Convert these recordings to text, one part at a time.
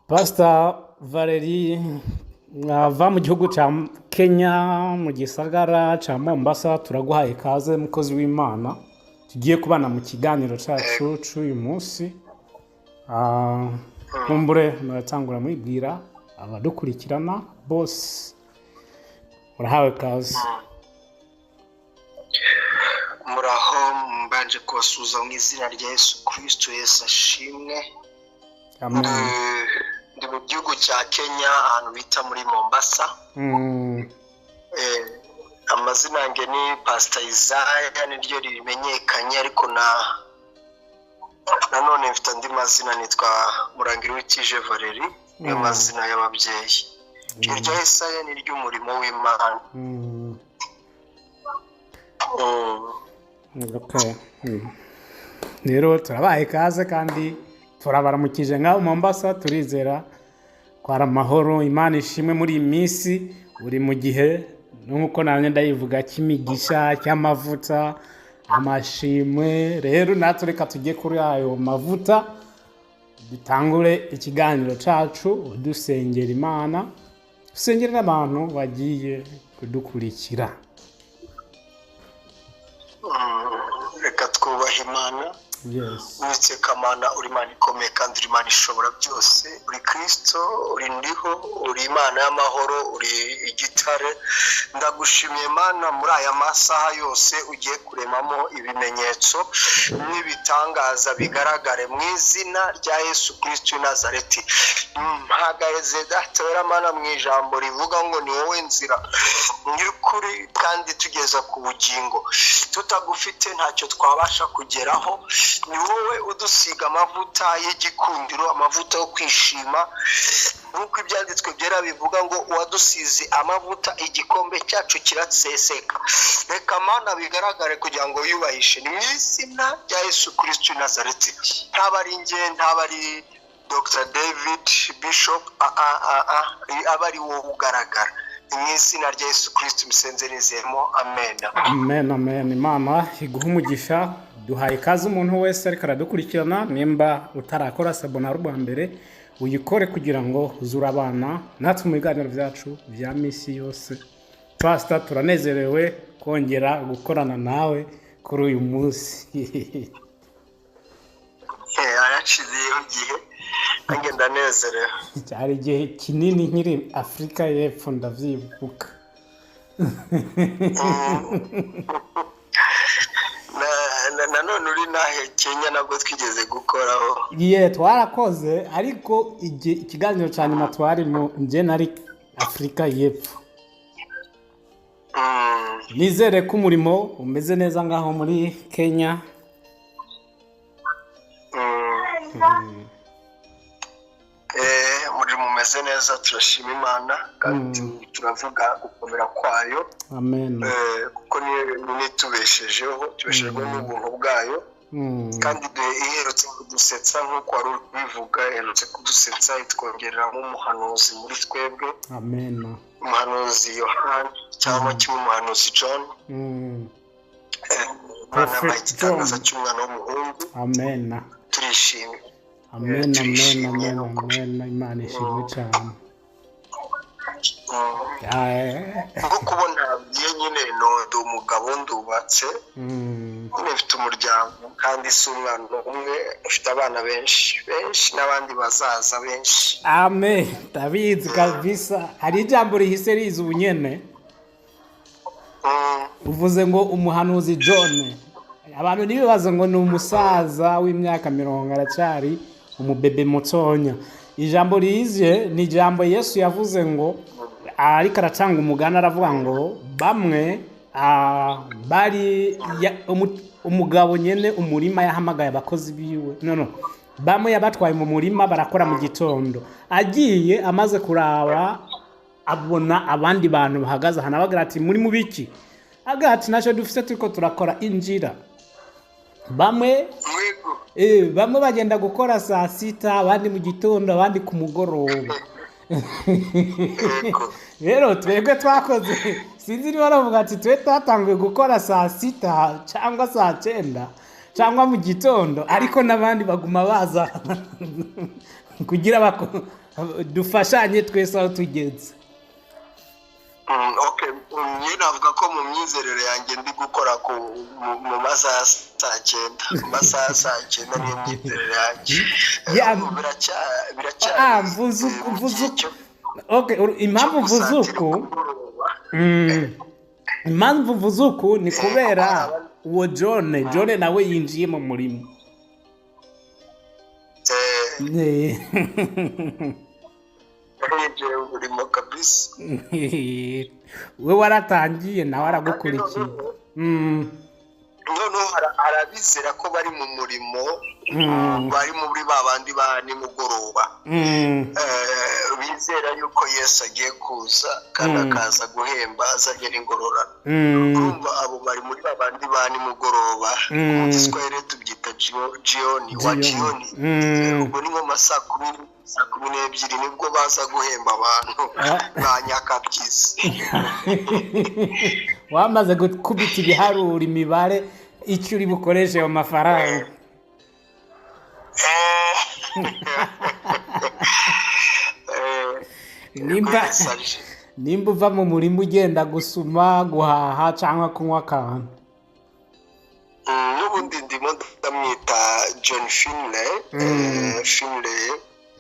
Pastor Valerie ava mu gihugu cya Kenya mu gisagara cya Mombasa, turaguhaye ikaze mukozi w'Imana. Tugiye kubana mu kiganiro cyacu cy'uyu munsi. Kumbure muratangura mwibwira abadukurikirana. Boss, urahawe ikaze. Muraho, mbanje kubasuhuza mu izina rya Yesu Kristo. Yesu ashimwe. Amen. Ndi mu gihugu cya Kenya, ahantu bita muri Mombasa. Amazina yanjye ni Pastor Isaiah, niryo rimenyekanye, ariko nanone mfite andi mazina nitwa Murangirwitije Valerie, niyo mazina y'ababyeyi. Iryo Isaiah ni ry'umurimo w'Imana. Okay. Rero turabaye ikaze kandi turabaramukije ngaho Mombasa. Turizera kwara amahoro, Imana ishimwe muri iyi minsi. Uri mu gihe nuko nanjye ndayivuga cy'imigisha, cy'amavuta, amashimwe. Rero natwe reka tujye kuri ayo mavuta, dutangure ikiganiro cyacu dusengera Imana, dusengera n'abantu bagiye kudukurikira. Reka twubahe Imana. Yes. Uwiteka Mana, uri Imana ikomeye kandi uri Imana ishobora byose. Uri Kristo, uri ndiho, uri Imana y'amahoro, uri igitare. Ndagushimiye Mana, muri aya masaha yose ugiye kuremamo ibimenyetso n'ibitangaza bigaragare mu izina rya Yesu Kristo w'i Nazareti. Mpagaze Data Mana mu ijambo rivuga ngo ni wowe nzira ny'ukuri kandi tugeza ku bugingo. Tutagufite ntacyo twabasha kugeraho. Ni wowe udusiga amavuta y'igikundiro, amavuta yo kwishima, nk'uko ibyanditswe byera bivuga ngo uwadusize amavuta igikombe cyacu kiratseseka. Reka Mana bigaragare kugira ngo yubahishe, ni mu izina rya Yesu Kristo w'i Nazareti. Ntaba ari njye, ntaba ari Dr. David Bishop, aba ari wowe ugaragara. Mu izina rya Yesu Kristo musenze nizemo. Amen. Amen, amen. Imana iguha umugisha. Duhaye ikaze umuntu wese ariko aradukurikirana. Nimba utarakora sabona rwa mbere uyikore kugira ngo uzure abana natwe mu biganiro byacu bya misi yose. Pastor, turanezerewe kongera gukorana nawe kuri uyu munsi. Araciyeho igihe nanjye ndanezerewe. Cyari igihe kinini nkiri Afrika y'Epfo, ndavyibuka. Nanone uri nahe Kenya nabwo twigeze gukoraho. Twarakoze, ariko ikiganiro cyane matwari mu nje nari Afrika y'Epfo. Nizere ko umurimo umeze neza ngaho muri Kenya. Umurimo umeze neza, turashima Imana kandi turavuga gukomera kwayo. Amen. Kuko niyo tubeshejeho n'ubuntu bwayo. Kandi iherutse kudusetsa nk'uko wari ubivuga, iherutse kudusetsa itwongereramo umuhanuzi muri twebwe. Amen. Umuhanuzi Yohana cyangwa kimwe umuhanuzi John. Prophet John, cy'umwana w'umuhungu. Amen. Turishimye. Amen, amen, amen, amen. Imana ishimwe cyane. Nko kubona nyine ndi umugabo, ndubatse, mfite umuryango kandi si umwana umwe, ufite abana benshi n'abandi bazaza benshi. Amen. Ndabizi kabisa. Hari ijambo rihise riza ubunyene. Uvuze ngo umuhanuzi John. Abantu nibibaza ngo ni umusaza w'imyaka 40 aracyari umubebe mutonya. Ijambo rize ni ijambo Yesu yavuze ngo ariko aratanga umugana, aravuga ngo bamwe bari umugabo nyene umurima yahamagaye abakozi biwe. Bamwe yabatwaye mu murima barakora mu gitondo. Agiye amaze kuraba abona abandi bantu bahagaze hana bagira ati muri mubiki? Agati naco dufite turiko turakora injira. Bamwe bagenda gukora saa 6, abandi mu gitondo, abandi ku mugoroba. Rero twebwe twakoze, sinzi niba baravuga ati twe twatangiye gukora saa 6 cyangwa saa 9 cyangwa mu gitondo, ariko nabandi baguma baza kugira dufashanye twese aho tugeze. Okay, njye navuga ko mu myizerere yanjye ndi gukora mu masaha ya saa cyenda. Mu masaha ya saa cyenda niyo myizerere yanjye. Impamvu mvuze uku ni kubera uwo John nawe yinjiye mu murimo. Umurimo kabisa. We waratangiye nawe aragukurikiye. Noneho arabizera ko bari mu murimo, bari muri babandi ba nimugoroba, bizera yuko Yesu agiye kuza kandi akaza guhemba azagera ingororano. Urumva abo bari muri babandi ba nimugoroba, mu Giswahili tubyita jioni. Ubwo ni nko masaa 12 nibwo baza guhemba abantu ba nyakabyizi. Wamaze gukubita ibiharura imibare icyo uri bukoreshe mu mafaranga. Nimba uva mu murimo ugenda gusuma, guhaha cyangwa kunywa akantu. N'ubundi ndimo ndamwita John Finley.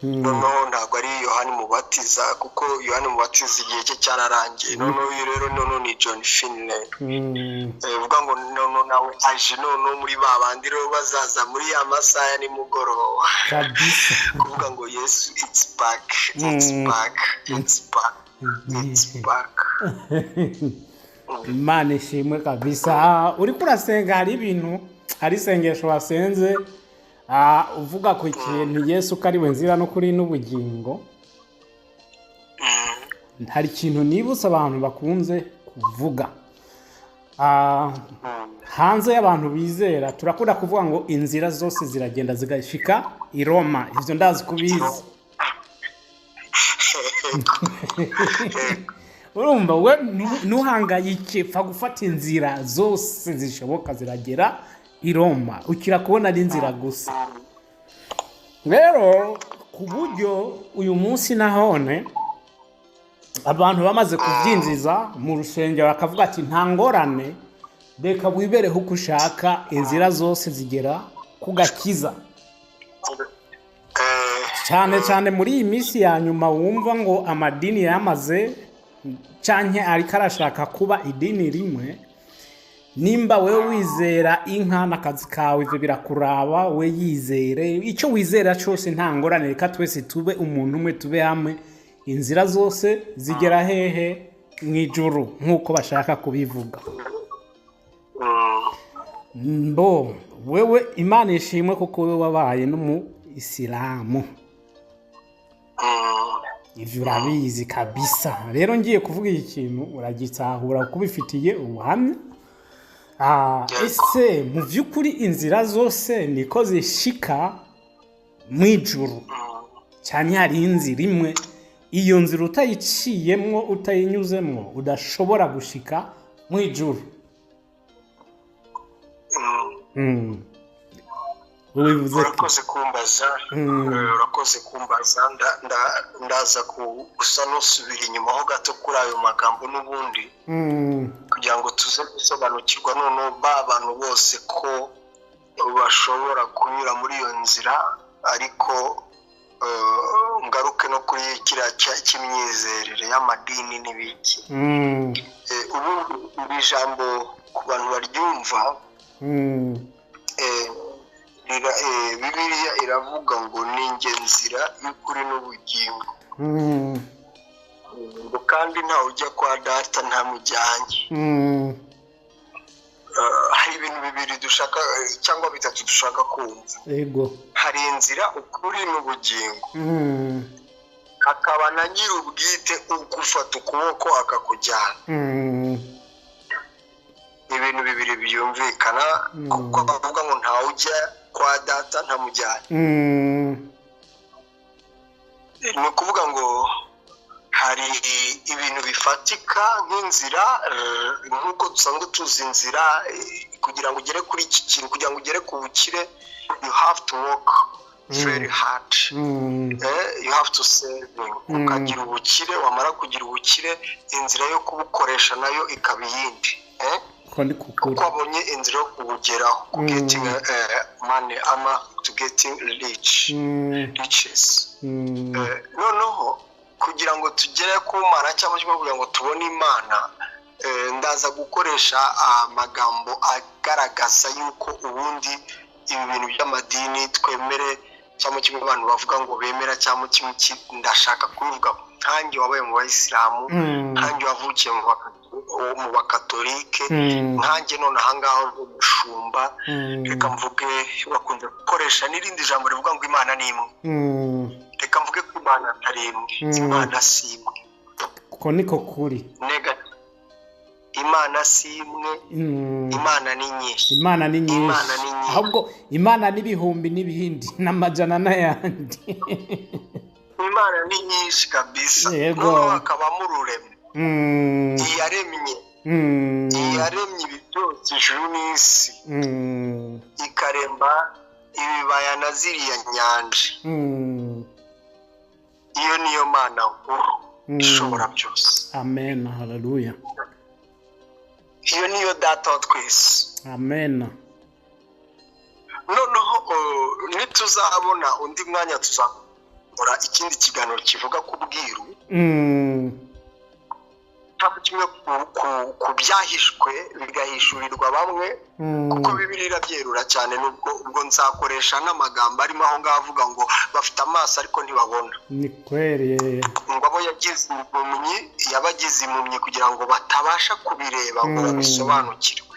Noneho ntabwo ari Yohani Mubatiza, kuko Yohani Mubatiza igihe cye cyararangiye. Noneho rero ni John Finley. Uvuga ngo noneho nawe aje noneho muri babandi rero bazaza muri ya masaha ya nimugoroba. Kabisa. Kuvuga ngo Yesu it's back. Imana ishimwe kabisa. Uri kurasenga, hari isengesho wasenze uvuga ku kintu Yesu ko ari we nzira n'ukuri n'ubugingo. Hari ikintu nibutse abantu bakunze kuvuga hanze y'abantu bizera, turakunda kuvuga ngo inzira zose ziragenda zigashika i Roma. Ivyo ndazi kubizi. Urumva we ntuhangayike, pfa gufata inzira zose zishoboka ziragera i Roma, ukira kubona ari inzira gusa. Rero ku buryo uyu munsi nahone abantu bamaze kubyinjiza mu rusengero bakavuga ati nta ngorane, reka wibereho uko ushaka, inzira zose zigera ku gakiza. Cyane muri iyi minsi ya nyuma wumva ngo amadini yamaze canke ariko arashaka kuba idini rimwe. Nimba wewe wizera inka n'akazi kawe, ivyo birakuraba, we yizere icyo wizera cyose, nta ngorane, reka twese tube umuntu umwe, tube hamwe, inzira zose zigera hehe mw'ijuru nk'uko bashaka kubivuga. Wewe Imana ishimwe kuko wewe wabaye no mu Isilamu. Ivyo urabizi kabisa. Rero ngiye kuvuga ikintu uragitahura kuko bifitiye ubuhamya. Ese mu by'ukuri inzira zose niko zishika mw'ijuru, cyane hari inzira imwe, iyo nzira utayiciyemwo, utayinyuzemwo, udashobora gushika mw'ijuru? Urakoze kumbaza, ndaza gusa n'usubira inyuma ho gato kuri ayo magambo n'ubundi, kugira ngo tuze gusobanukirwa noneho abantu bose ko bashobora kunyura muri iyo nzira. Ariko ngaruke no kuri kiriya cy'imyizerere y'amadini n'ibiki. Iri jambo ku bantu baryumva, Bibiliya iravuga ngo ni njye nzira y'ukuri n'ubugingo, kandi ntawe ujya kwa data ntamujyanye. Hari ibintu bibiri dushaka cyangwa bitatu dushaka kumva. Hari inzira, ukuri n'ubugingo, hakaba na nyir'ubwite ugufata ukuboko akakujyana. Ibintu bibiri byumvikana, kuko bavuga ngo ntawe ujya kwa data ntamujyanye. Ni ukuvuga ngo hari ibintu bifatika nk'inzira, nk'uko dusanzwe tuzi inzira. Kugira ngo ugere kuri iki kintu, kugira ngo ugere ku bukire, you have to walk very hard. You have to save ukagira ubukire, wamara kugira ubukire inzira yo kubukoresha nayo ikaba iyindi. Kuko abonye inzira yo kubugeraho, getting money ama to getting riches. Noneho kugira ngo tugere ku Mana cyangwa kugira ngo tubone Imana, ndaza gukoresha amagambo agaragaza yuko ubundi ibi bintu by'amadini twemere cyangwa kimwe abantu bavuga ngo bemera cyangwa kimwe ndashaka kuvuga nkanjye wabaye mu Bayisilamu, nkanjye wavukiye mu Bakatolike, nkanjye none ahangaho umushumba, reka mvuge bakunze gukoresha n'irindi jambo rivuga ngo Imana ni imwe. Reka mvuge ko Imana atari imwe, Imana si imwe. Uko niko kuri. Imana si imwe, Imana ni nyinshi. Imana ni nyinshi. Ahubwo Imana n'ibihumbi n'ibindi n'amajana n'ayandi. Imana ni nyinshi kabisa. Noneho hakabamo ururemye. Iyaremye ibi byose ijuru n'isi. Ikaremba ibibaya na ziriya nyanja. Iyo niyo Mana nkuru ishobora byose. Amen. Hallelujah. Iyo niyo data wa twese. Amen. Noneho nituzabona undi mwanya tuzakora ikindi kiganiro kivuga ku bwiru. Ntabwo kimwe ku byahishwe bigahishurirwa bamwe, kuko Bibiliya irabyerura cyane, nubwo nzakoresha n'amagambo arimo aho ngaho avuga ngo bafite amaso ariko ntibabona. Ni kweri. Ngo abo yagize impumyi, yabagize impumyi kugira ngo batabasha kubireba ngo babisobanukirwe.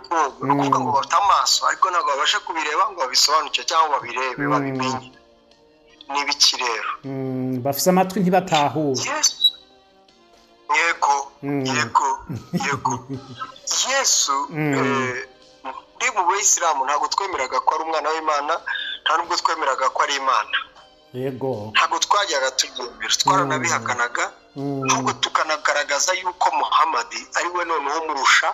Kuvuga ngo bafite amaso ariko ntabwo babasha kubireba ngo babisobanukirwe cyangwa babirebe babimenye. N'ibiki rero? Bafite amatwi ntibatahure. Yego. Yesu ndi mu Bayisilamu ntabwo twemeraga ko ari umwana w'Imana, nta nubwo twemeraga ko ari Imana. Yego. Ntabwo twajyaga tubyemera, twaranabihakanaga, ahubwo tukanagaragaza yuko Muhammad ari we noneho umurusha,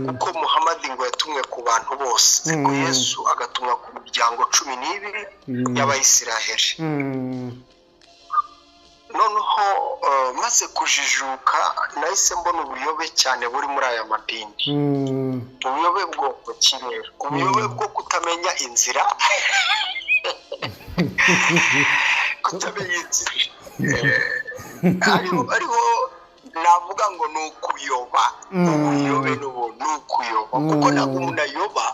kuko Muhammad ngo yatumwe ku bantu bose, ariko Yesu agatumwa ku miryango 12 y'Abayisiraheli. Noneho maze kujijuka nahise mbona ubuyobe cyane buri muri aya madini. Ubuyobe bwo kirera, ubuyobe bwo kutamenya inzira, kutamenya inzira. Ariho navuga ngo ni ukuyoba. Ubuyobe ni ukuyoba, kuko ntabwo umuntu ayoba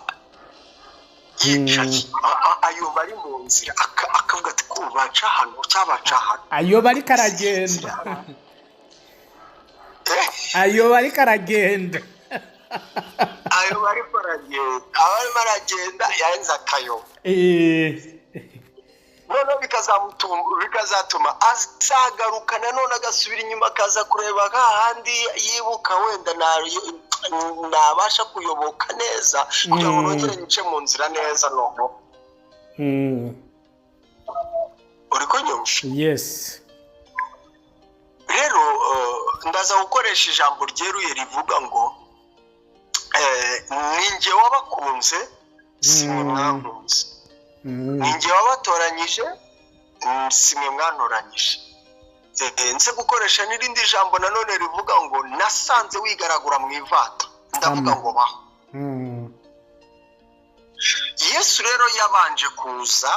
yicaye, ayoba ari mu nzira akavuga ati ko baca hano cyabaca hano. Ayoba ariko aragenda. Ayoba ariko aragenda. Abarimo aragenda yarenze akayoba. Noneho bikazatuma azagaruka nanone agasubira inyuma akaza kureba hahandi yibuka wenda nabasha kuyoboka neza kugira ngo nongere nyice mu nzira neza. Noneho uri kunyumva? Yes. Rero ndaza gukoresha ijambo ryeruye rivuga ngo ninjye wabakunze simwe mwankunze, ninjye wabatoranyije simwe mwantoranyije. Nse gukoresha n'irindi jambo nanone rivuga ngo nasanze wigaragura mu ivata, ndavuga ngo baho. Yesu rero yabanje kuza,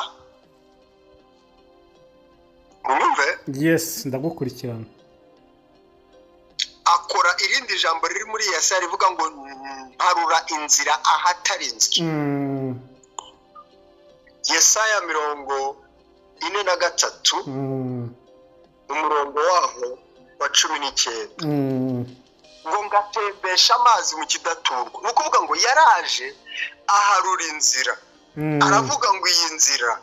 unyumve? Yes, ndagukurikirana. Akora irindi jambo riri muri Yesaya rivuga ngo mparura inzira ahatari inzira. Yesaya 43 umurongo waho wa 19. Ngo ngatembesha amazi mu kidaturwa. Ni ukuvuga ngo yaraje aharura inzira. Aravuga ngo iyi nzira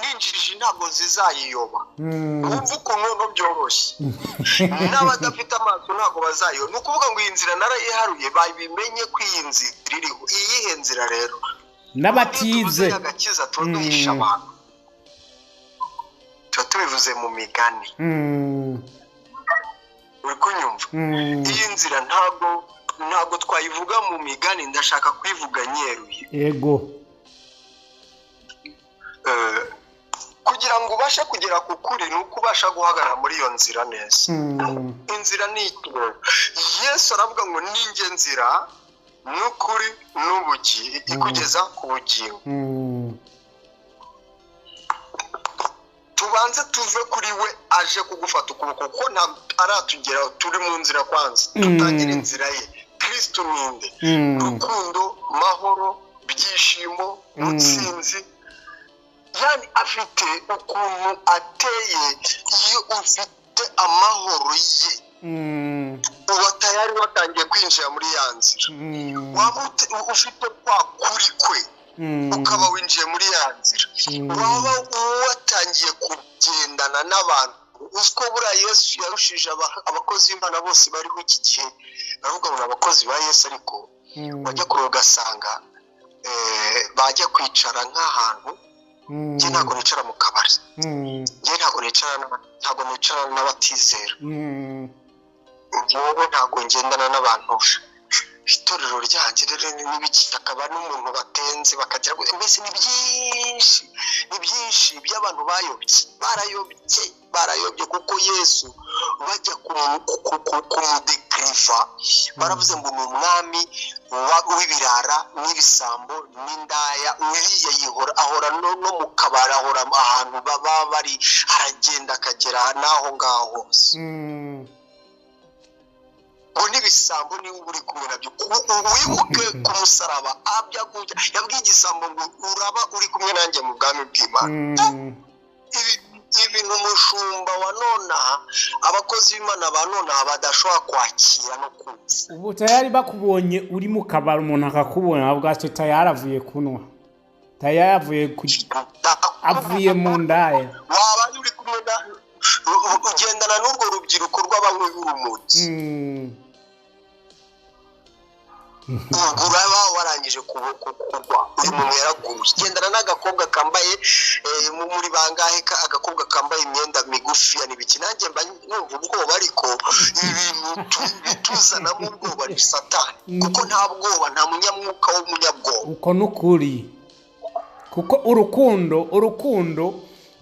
n'injiji ntabwo zizayiyoba. Wumva ukuntu byoroshye. N'abadafite amaso ntabwo bazayiyoba. Ni ukuvuga ngo iyi nzira narayiharuye babimenye ko iyi nzira iriho. Iyihe nzira rero? N'abatize. Agakiza tuduhisha abantu. Tubivuze mu migani. Uri kunyumva? Iyi nzira ntabwo twayivuga mu migani, ndashaka kwivuga nyeruye. Yego. kugira ngo ubashe kugera ku kuri ni uko ubasha guhagarara muri iyo nzira neza. Inzira ni ikirere. Yesu aravuga ngo ninjye nzira n'ukuri n'ubugingo ikugeza ku bugingo. Tubanze tuve kuri we aje kugufata ukuboko kuko aratugeraho turi mu nzira kwanza tutangira inzira ye. Kristo ninde? Rukundo, mahoro, byishimo, mutsinzi. Yani afite ukuntu ateye. Iyo ufite amahoro ye uba tayari watangiye kwinjira muri ya nzira. Waba ufite kwa kuri kwe ukaba winjiye muri ya nzira. Waba watangiye kugendana n'abantu. Uziko buriya Yesu yarushije abakozi b'Imana bose bariho iki gihe. Baravuga ngo abakozi ba Yesu ariko bajya kure ugasanga bajya kwicara nk'ahantu. Njye ntabwo nicara mu kabari. Njye ntabwo nicara n'abatizera. Njyewe ntabwo ngendana n'abantu. Itorero ryanjye rero n'ibiki akaba n'umuntu batenze bakagira ngo mbese ni byinshi by'abantu barayobye kuko Yesu bajya kumudekriva baravuze ngo ni umwami w'ibirara n'ibisambo n'indaya. Uriya ahora no mu kabari, ahora ahantu baba bari, aragenda akagera n'aho ngaho hose. Ngo n'ibisambo niba uri kumwe nabyo wibuke ku musaraba yabwiye igisambo ngo uraba uri kumwe nanjye mu bwami bw'Imana. Ibintu umushumba wa nonaha, abakozi b'Imana ba nonaha badashobora kwakira no kumva. Ubu tayari bakubonye uri mu kabari umuntu akakubona avuga ati tayari avuye kunywa, tayari avuye mu ndaya. Waba uri kumwe ugendana n'urwo rubyiruko rw'abanywi b'urumogi. Uraba warangije kugwa uri mu yaraguye. Gendana n'agakobwa kambaye muri bangahe agakobwa kambaye imyenda migufi n'ibiki. Nanjye mba numva ubwoba ariko ibintu bituzanamo ubwoba ni Satani kuko nta bwoba, nta munyamwuka w'umunyabwoba. Uko n'ukuri kuko urukundo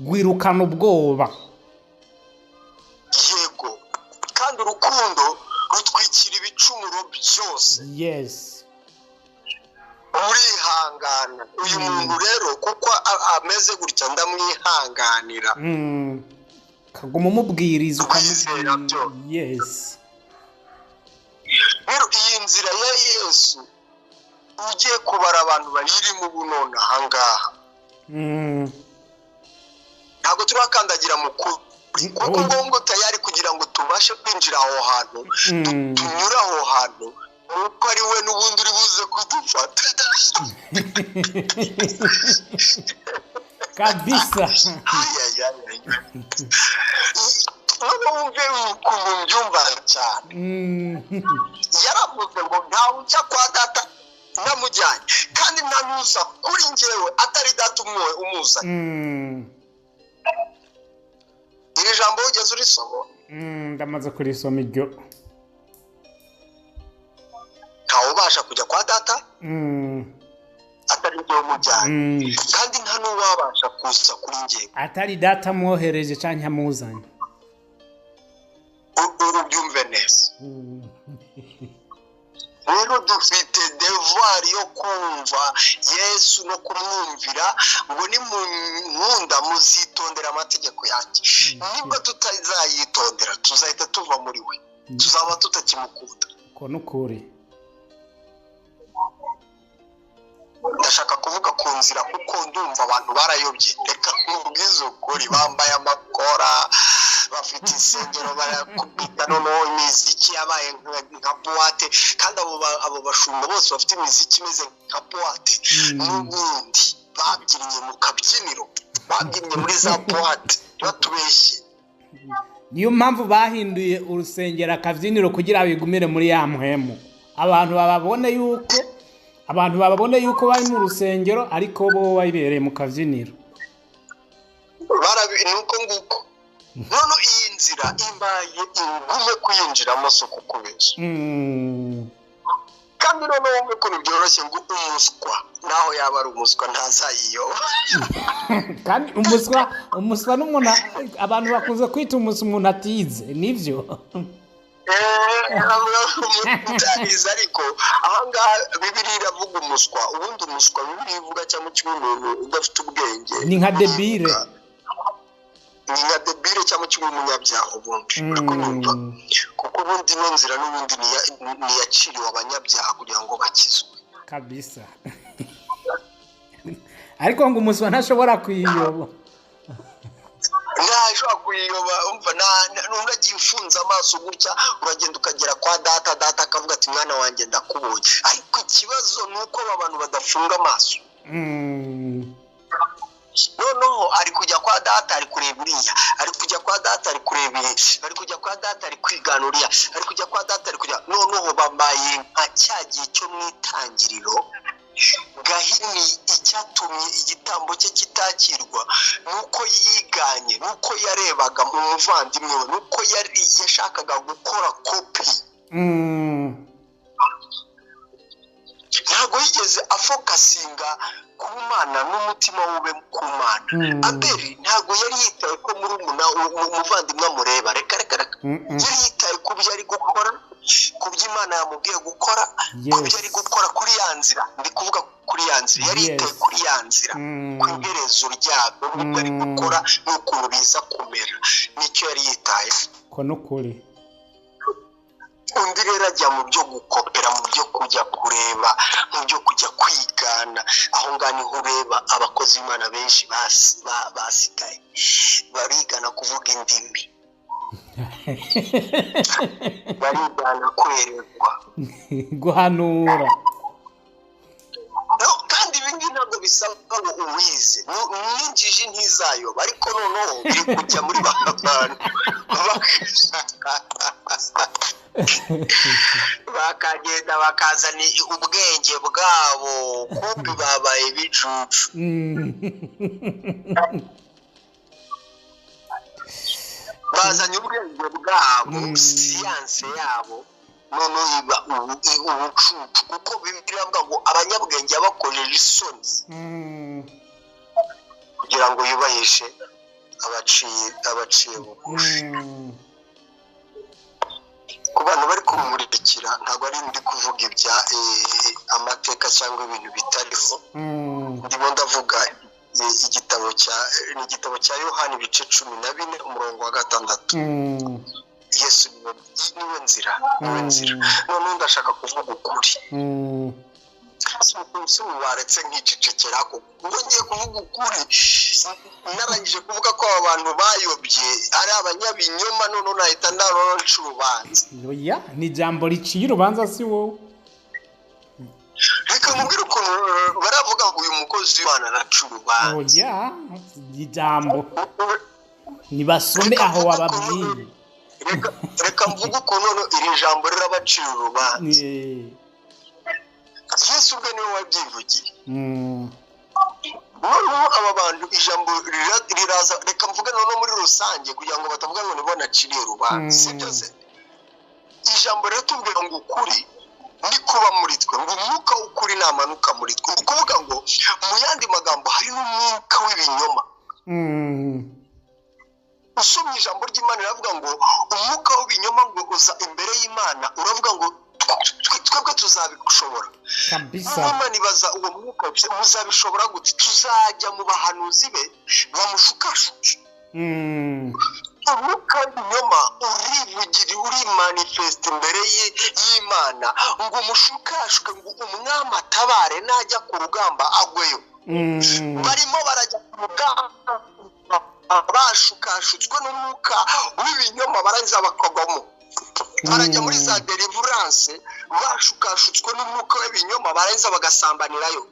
rwirukana ubwoba. Yego, kandi urukundo rutwikira ibicumuro byose. Yes. Urihangana. Uyu muntu rero kuko ameze gutya ndamwihanganira. Kaguma umubwiriza ukamubwira byo. Yes. Rero iyi nzira ya Yesu ugiye kubara abantu bayirimo bunone ahangaha. Ntabwo turakandagira mu kuko ngombwa tayari kugira ngo tubashe kwinjira aho hantu, tunyura aho hantu, nuko ari we n'ubundi uri buze kudufata. Kabisa. Wumve ukuntu mbyumva cyane. Yaravuze ngo ntawe ujya kwa data namujyanye kandi ntanuza kuri njyewe atari data umuzanye. Iri jambo ugeze urisoma? Ndamaze kurisoma iryo. Ntawe ubasha kujya kwa data atari njyewe umujyanye kandi nta n'uwabasha kuza kuri njyewe atari data mwohereje cyangwa amuzanye. Urubyumve neza. Rero dufite devoir yo kumva Yesu no kumwumvira ngo ni mu nkunda muzitondera amategeko yanjye. Nibwo tutazayitondera tuzahita tuva muri we, tuzaba tutakimukunda. Uko n'ukuri. Ndashaka kuvuga ku nzira kuko ndumva abantu barayobye. Reka nkubwize ukuri, bambaye amakora, bafite insengero, barakubita noneho imiziki yabaye nka buwate, kandi abo bashumba bose bafite imiziki imeze nka buwate. N'ubundi babyinnye mu kabyiniro, babyinnye muri za buwate, batubeshye. Niyo mpamvu bahinduye urusengero akabyiniro kugira bigumire muri ya muhemu. Abantu bababone yuko bari mu rusengero ariko bo bayibereye mu kabyiniro. Nuko nguko. None iyi nzira imbaye ingume kuyinjiramo so kukubeshya. kandi noneho wumve ko byoroshye ngo umuswa naho yaba ari umuswa ntazayiyoba. kandi umuswa n'umuntu abantu bakunze kwita umuntu atize nivyo. Utarize ariko ahangaha Bibiliya iravuga umuswa, ubundi umuswa Bibiliya ivuga cyangwa umuntu udafite ubwenge ni nka debile, cyangwa umunyabyaha ubundi urakumva, kuko ubundi ino nzira n'ubundi niyaciriwe abanyabyaha kugira ngo bakizwe kabisa. ariko ngo umuswa ntashobora kuyiyoba, ntashobora kuyiyoba. Umva nuragiye ufunze amaso gutya uragenda ukagera kwa data akavuga ati mwana wanjye ndakubonye, ariko ikibazo ni uko abantu badafunga amaso. noneho ari kujya kwa data ari kureba uriya, ari kujya kwa data ari kureba iyi, ari kujya kwa data ari kwigana uriya, ari kujya kwa data ari kujya, noneho bambaye nka cya gihe cyo mu itangiriro Gahini icyatumye igitambo cye kitakirwa nuko yiganye, nuko yarebaga mu muvandimwe we, nuko yashakaga gukora kopi. Ntabwo yigeze afokasinga ku Mana n'umutima wube ku Mana. Abeli ntabwo yari yitaye ko muri umuvandimwe amureba, reka yari yitaye ku byo ari gukora, ku byo Imana yamubwiye gukora, ku byo ari gukora kuri ya nzira. Ndi kuvuga kuri ya nzira, yari yitaye kuri ya nzira, ku iherezo ryabyo n'ibyo ari gukora n'ukuntu biza kumera, nicyo yari yitaye ko n'ukuri. Undi rero ajya mu byo gukopera, mu byo kujya kureba, mu byo kujya kwigana. Aho ngaho niho ureba abakozi b'Imana benshi basigaye barigana kuvuga indimi, barigana kwerekwa, guhanura. kandi ibi ngibi ntabwo bisaba ngo uwize, n'injiji ntizayoba, ariko noneho biri kujya muri bantu bakagenda bakazana ubwenge bwabo, kumbi babaye ibicucu. Bazanye ubwenge bwabo, siyanse yabo, noneho iba ubucucu, kuko Bibiliya ivuga ngo abanyabwenge bakojeje isoni kugira ngo yubahishe abaciye bugufi. Ku bantu bari kumurikira, ntabwo ari ndi kuvuga ibya amateka cyangwa ibintu bitariho, ndimo ndavuga igitabo cya Yohana ibice 14 umurongo wa 6. Yesu niwe nzira, noneho ndashaka kuvuga ukuri. Si waretse nk'icecekera ko ngo ngiye kuvuga ukuri, narangije kuvuga ko aba bantu bayobye ari abanyabinyoma, noneho nahita ndaronca urubanza. Oya, ni ijambo riciye urubanza, si wowe. Reka mubwire ukuntu baravuga ngo uyu mukozi w'Imana araca urubanza. Oya, ijambo nibasome aho wababwiye. Reka mvuge ukuntu iri jambo rirabacira urubanza. Yesu ubwe niwe wabyivugiye. Noneho aba bantu ijambo riraza, reka mvuge noneho muri rusange kugira ngo batavuga ngo nibona aciriye urubanza, si byo se? Ijambo rero tubwira ngo ukuri ni kuba muri twe, ngo umwuka w'ukuri namanuka muri twe. Ni ukuvuga ngo mu yandi magambo hari n'umwuka w'ibinyoma. Usomye ijambo ry'Imana riravuga ngo umwuka w'ibinyoma ngo uza imbere y'Imana, uravuga ngo twebwe tuzabishobora kabisa. Imana ibaza uwo mwuka muzabishobora gute? Tuzajya mu bahanuzi be bamushukashuke. Umwuka w'ibinyoma uri manifest imbere y'Imana ngo umushukashwe, ngo umwami atabare najya ku rugamba agweyo. Barimo barajya ku rugamba bashukashutswe n'umwuka w'ibinyoma, barangiza bakagwamo. Barajya muri za deliverance bashukashutswe n'umwuka w'ibinyoma, barangiza bagasambanirayo.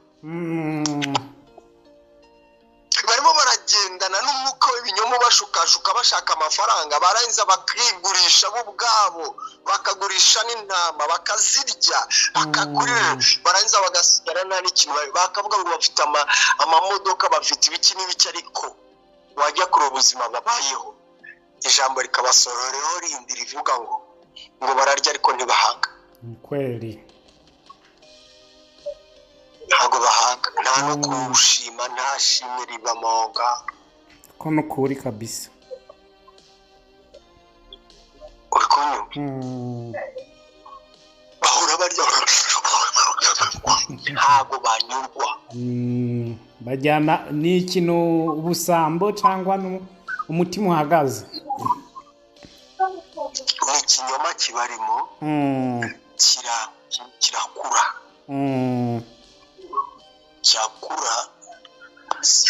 Barimo baragendana n'umwuka w'ibinyoma bashukashuka bashaka amafaranga, barangiza bakigurisha bo ubwabo, bakagurisha n'intama bakazirya, bakagurira, barangiza bagasigara nta n'ikintu, bakavuga ngo bafite amamodoka, bafite ibiki n'ibiki, ariko wajya kuri ubuzima babayeho ijambo rikabasororeraho rindi rivuga ngo bararya ariko ntibahaga. Kweli ntabwo bahaga nta no kuwushima nta shimwe riba monga ko nukuri kabisa uri kunyumva bahora barya ntabwo banyurwa bajyana n'ikintu ubusambo cyangwa umutima uhagaze ni ikinyoma kibarimo kirakura cyakura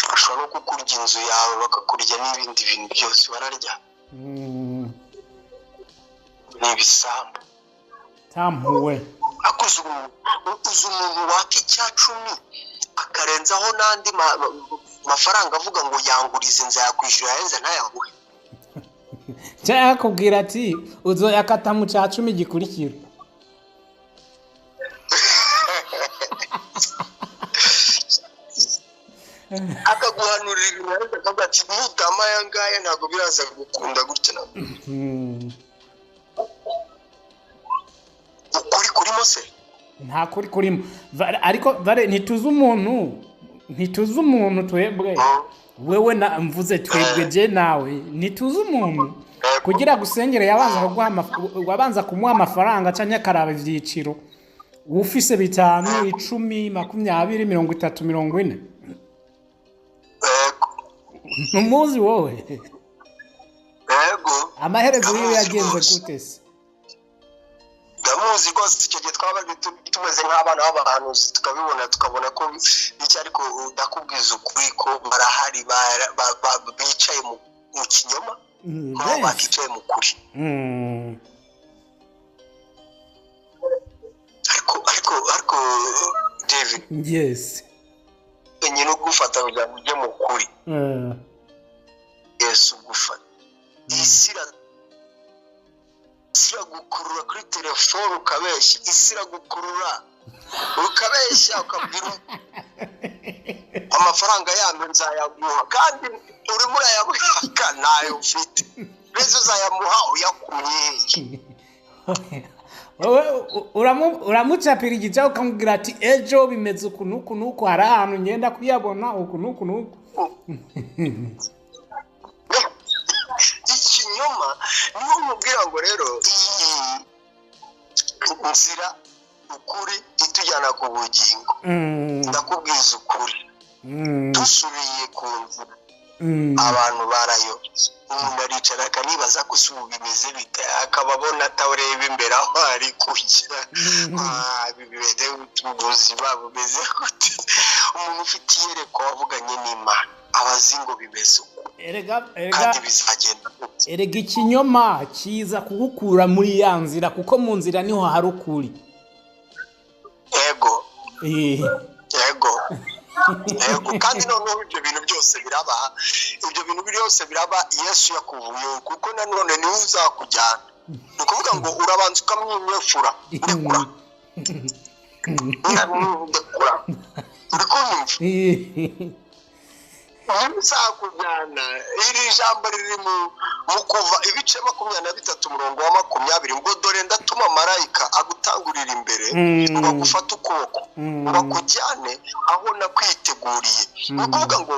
bashobora no kukurya inzu yawe bakakurya n'ibindi bintu byose bararya ni ibisambo tampuwe akuze umuntu waka icya-10 akarenzaho n'andi mafaranga avuga ngo yangurize nzayakwishyura yahenze ntayaguhe cyangwa akubwira ati uzoyakata mu cya-10 gikurikira akaguhanurira ibintu akavuga ati nutama aya ngaya ntabwo biraza gukunda gutya nabwo ukuri kurimo se nta kuri kurimo ariko ntituzi umuntu twebwe wewe mvuze twebwe je nawe ntituzi umuntu kugira gusengera yabanza kumuha amafaranga cyangwa akaraba ibyiciro ufise 5 10 20 30 40 numuzi wowe yego amaherezo yiwe yagenze gute se ndamuzi rwose icyo gihe twaba tumeze nk'abana b'abahanuzi tukabibona tukabona ko icyo ariko ndakubwiza ukuri ko barahari bicaye mu kinyoma nabo bakicaye mu kuri ariko David yes nyine ugufata kugira ngo ujye mu kuri Yesu ugufata isira gukurura kuri telefone ukabeshya isira gukurura ukabeshya ukabwira amafaranga yanyu nzayaguha kandi urimo urayamuhaka nayo ufite rezo uzayamuha uyakuye uramucapira igicaho ukamubwira ati ejo bimeze uku hari ahantu ngenda kuyabona uku ikinyoma niho mubwira ngo rero nzira ukuri itujyana ku bugingo ndakubwiza ukuri dusubiye ku nzira abantu barayobye umuntu aricara akanibaza ko ubu bimeze bite akaba abona atareba imbere aho ari kujya bimeze ubuzima bumeze gute umuntu ufite iyerekwa wavuganye n'Imana abazi ngo bimeze uko kandi bizagenda erega ikinyoma kiza kugukura muri ya nzira kuko mu nzira niho hari ukuri yego kandi noneho ibyo bintu byose biraba Yesu yakuvuye kuko nanone niwe uzakujyana ni ukuvuga ngo urabanza ukamwimyefura ndekura uri kunyumva uzakujyana iri jambo riri mu kuva ibice 23 umurongo wa 20 ngo dore ndatuma marayika agutangurira imbere ngo agufate ukuboko ngo akujyane aho nakwiteguriye ni ukuvuga ngo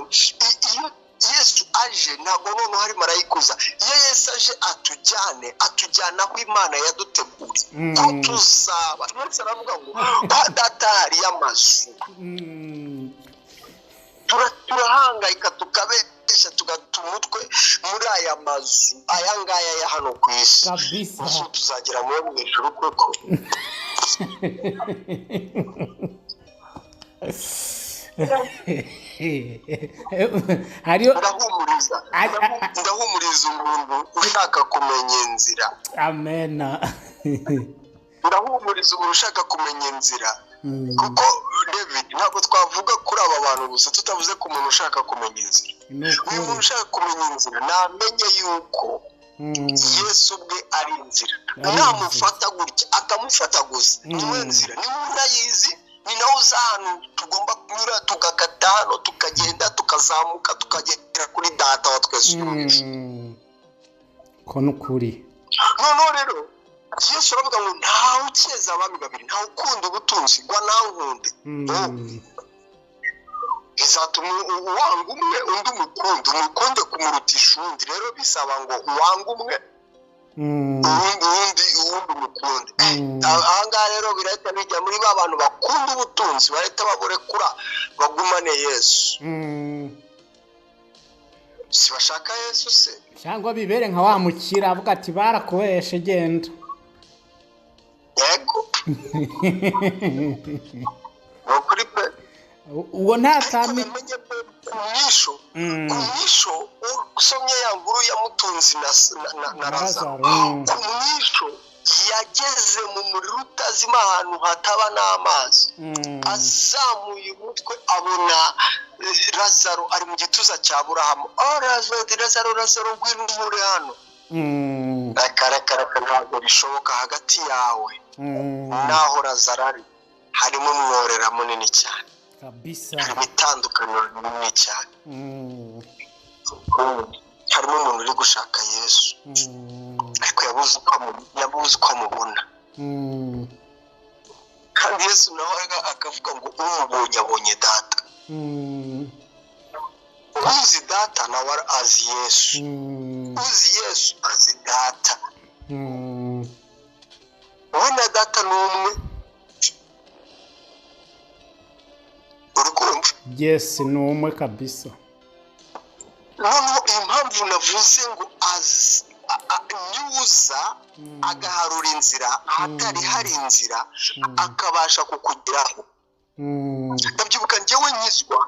iyo Yesu aje ntabwo none hari marayika uza iyo Yesu aje atujyana aho Imana yaduteguriye ko tuzaba twese aravuga ngo kwa data hari amazu turahangayika tukabesha tugata umutwe muri aya mazu aya ngaya ya hano ku isi kabisa tuzagera mu ijuru koko ndahumuriza umuntu ushaka kumenya inzira amena ndahumuriza umuntu ushaka kumenya inzira kuko David ntabwo twavuga kuri aba bantu gusa tutavuze ku muntu ushaka kumenya inzira uyu muntu ushaka kumenya inzira namenye yuko Yesu ubwe ari inzira namufata gutya akamufata gusa niwe nzira niwe urayizi ni nawe uza ahantu tugomba kunyura tugakata hano tukagenda tukazamuka tukagera kuri data wa twese ko nukuri noneho rero Yesu aravuga ngo ntawe ukeza abami babiri, ntawe ukunda ubutunzi ngo nankunde. Bizatuma uwanga umwe undi umukunde kumurutisha undi. Rero bisaba ngo uwanga umwe uwundi umukunde. Ahangaha rero birahita bijya muri ba bantu bakunda ubutunzi, bahita baburekura bagumane Yesu. Si bashaka Yesu se, cyangwa bibere nka wa mukira avuga ati barakubeshe genda. Yego. Nukuri pe. Uwo ntatami kumwisho usomye ya nkuru ya Mutunzi na Lazaro. Kumwisho yageze mu muriro utazima ahantu hataba n'amazi. Azamuye umutwe abona Lazaro ari mu gituza cya Aburahamu. Lazaro ngwino uri hano. Reka ntabwo bishoboka. Hagati yawe naho Lazaro ari harimo umworera munini cyane kabisa, harimo itandukaniro rinini cyane. Harimo umuntu uri gushaka Yesu ariko yabuze uko amubona. Kandi Yesu nawe akavuga ngo umubonye abonye data. Uzi data nawe azi Yesu. Uzi Yesu azi data. Wowe na data ni umwe. Urukumva? Yes, ni umwe kabisa. Noneho impamvu navuze ngo nyuza agaharura inzira ahatari hari inzira akabasha kukugeraho. Ndabyibuka njyewe nkizwa,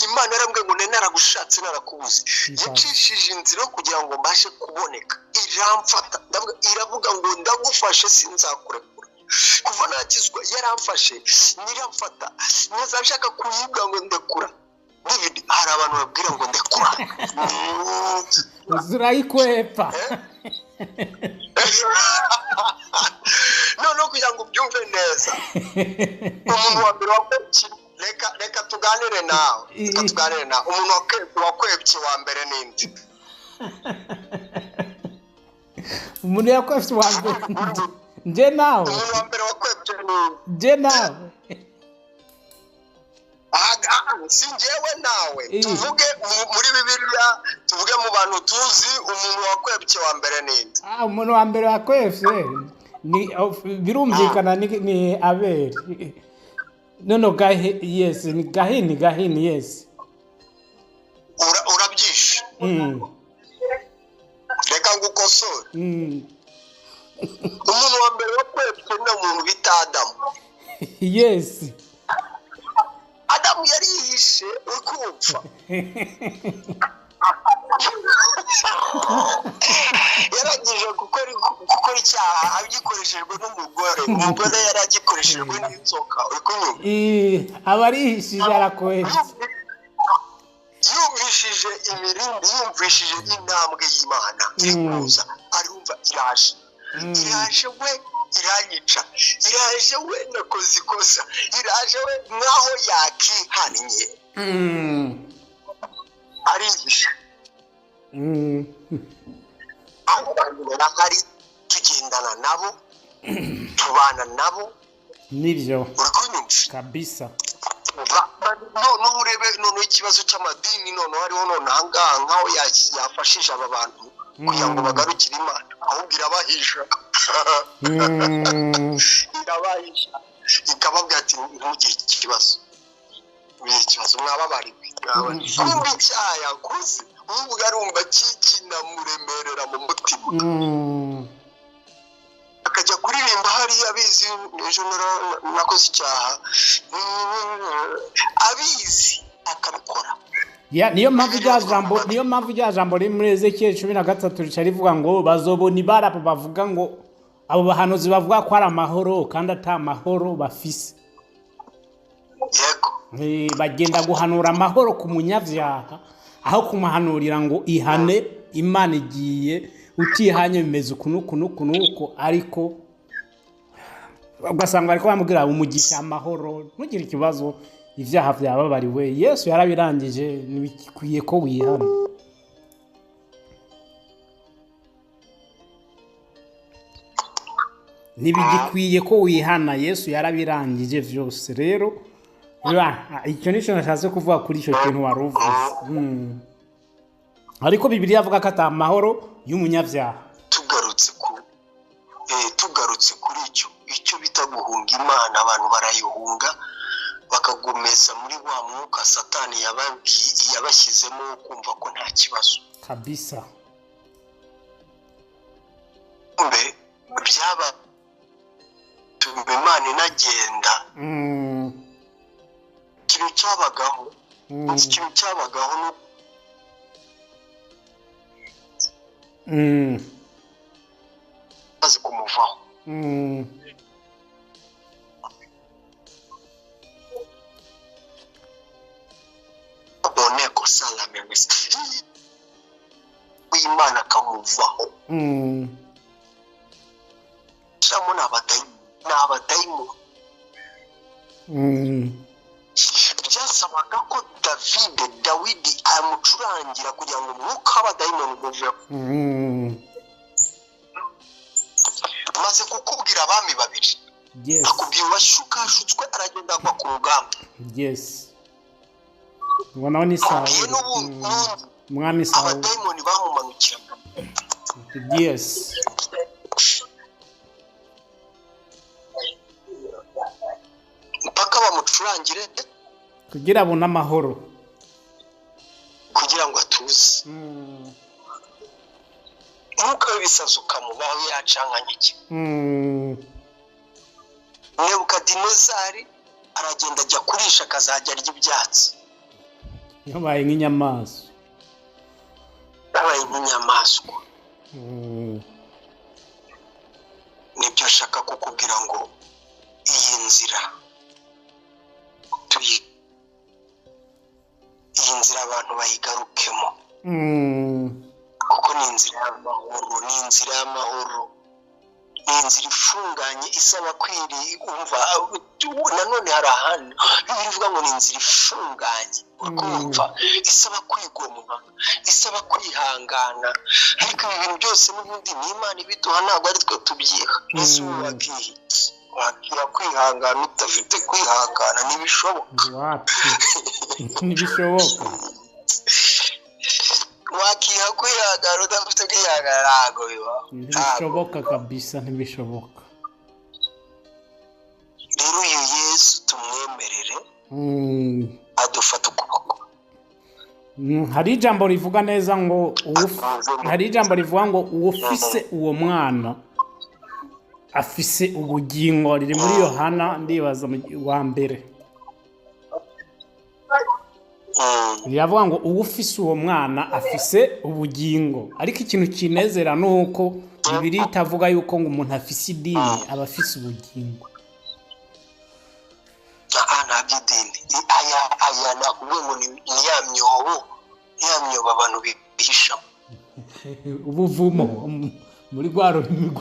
Imana yarambwiye ngo naragushatse narakubuze. Yacishije inzira kugira ngo mbashe kuboneka. Iramfata, iravuga ngo ndagufashe sinzakurekura. Kuva nakizwa yaramfashe, niramfata. Ntazashaka kuyiga ngo ndekura. David, hari abantu babwira ngo ndekura. Zurayikwepa. No kugira ngo ubyumve neza. Umuntu wa mbere wakwebye, reka tuganire nawe. Umuntu wakwebye wa mbere ninde? Umuntu yakwebye wa mbere nje nawe. Umuntu wa mbere wakwebye ni nje nawe. Si njyewe nawe. Tuvuge muri Bibiliya, tuvuge mu bantu tuzi, umuntu wakwebye wa mbere ninde? Umuntu wa mbere wakwebye ni birumvikana ni Abeli. No yes, ni Gahini yes. Urabyishe. Reka ngukosore. Umuntu wa mbere wakwebye ni umuntu bita Adamu. Yes. Adamu yari yihishe ukumva. Yaragije gukora icyaha agikoreshejwe n'umugore. Umugore yari agikoreshejwe n'inzoka. Uri kunyumva? Aba arihishije arakwebye. Yumvishije imirindi, yumvishije intambwe y'Imana iri kuza. Arumva iraje. Iraje we iranyica. Iraje we nakoze ikosa. Iraje we nkaho yakihannye. Arihisha. Abantu barahari, tugendana nabo, tubana nabo. Nibyo. Uri kunyumva? Kabisa. Noneho urebe noneho ikibazo cy'amadini, noneho hariho ahangaha nkaho yafashije aba bantu kugira ngo bagarukire Imana, ahubwo irabahisha. Irabahisha ikababwira ati ntugire ikibazo, mwababariwe. Kumva icyaha yakoze ubu arumva kikinamuremerera mu mutima. Akajya kuririmba hariya abizi ejo nakoze icyaha, abizi akabikora. Niyo mpamvu rya jambo riri muri Ezekiel 13 rica rivuga ngo bazobona ibara bavuga ngo abo bahanuzi bavuga ko ari amahoro kandi ata mahoro bafise. Yego. Bagenda guhanura amahoro ku munyavyaha aho kumuhanurira ngo ihane, Imana igiye utihanye bimeze uko ariko ugasanga ariko bamubwira umugisha amahoro, ntugire ikibazo, ivyaha byababariwe. Yesu yarabirangije, nibikwiye ko wihana. ntibigikwiye ko wihana. Yesu yarabirangije byose. Rero icyo nicyo nashatse kuvuga kuri icyo kintu wari uvuze. Ariko Bibiliya avuga ko ata mahoro y'umunyabyaha. Tugarutse kuri icyo bita guhunga Imana, abantu barayihunga bakagumeza muri wa mwuka Satani yabashyizemo kumva ko nta kibazo kabisa. Byaba tumbe Imana inagenda. Ikintu cyabagaho maze kumuvaho. Aboneko salame w'Imana akamuvaho. Cyamo n'abadayimoni. Byasabaga ko Dawidi amucurangira kugira ngo umwuka w'abadayimoni uveho. Maze kukubwira abami babiri. Akubwira uwashukashutswe aragenda agwa ku rugamba. Ubona ni Sawuli. Umwami Sawuli. Abadayimoni bamumanukira. Mpaka bamucurangire kugira abone amahoro, kugira ngo atuze. Umwuka w'ibisazi ukamubaho yacanganye iki. Nebukadinezari aragenda ajya kurisha akazajya arya ibyatsi. Yabaye nk'inyamaswa. Nibyo ashaka kukubwira ngo iyi nzira abantu bayigarukemo. Kuko ni inzira y'amahoro, ni inzira ifunganye isaba umva. Nanone hari ahantu bivuga ngo ni inzira ifunganye, ukumva isaba kwigomwa, isaba kwihangana. Ariko ibi bintu byose n'ubundi ni Imana ibiduha, ntabwo ari twe tubyiha. Ese wakira kwihangana udafite kwihangana? Ntibishoboka. Wakiha kwihangana udafite kwihangana? Ntabwo bibaho. Ntibishoboka kabisa, ntibishoboka. Rero uyu Yesu tumwemerere adufata ukuboko. Hari ijambo rivuga neza ngo uwufise uwo mwana afise ubugingo. Riri muri Yohana ndibaza wa mbere. Riravuga ngo uwufise uwo mwana afise ubugingo. Ariko ikintu kinezera nuko Bibiliya itavuga yuko ngo umuntu afise idini aba afise ubugingo. Ntabwo idini aya nakubwiye ngo ni ya myobo abantu bihishamo. Ubuvumo muri rwa rurimi.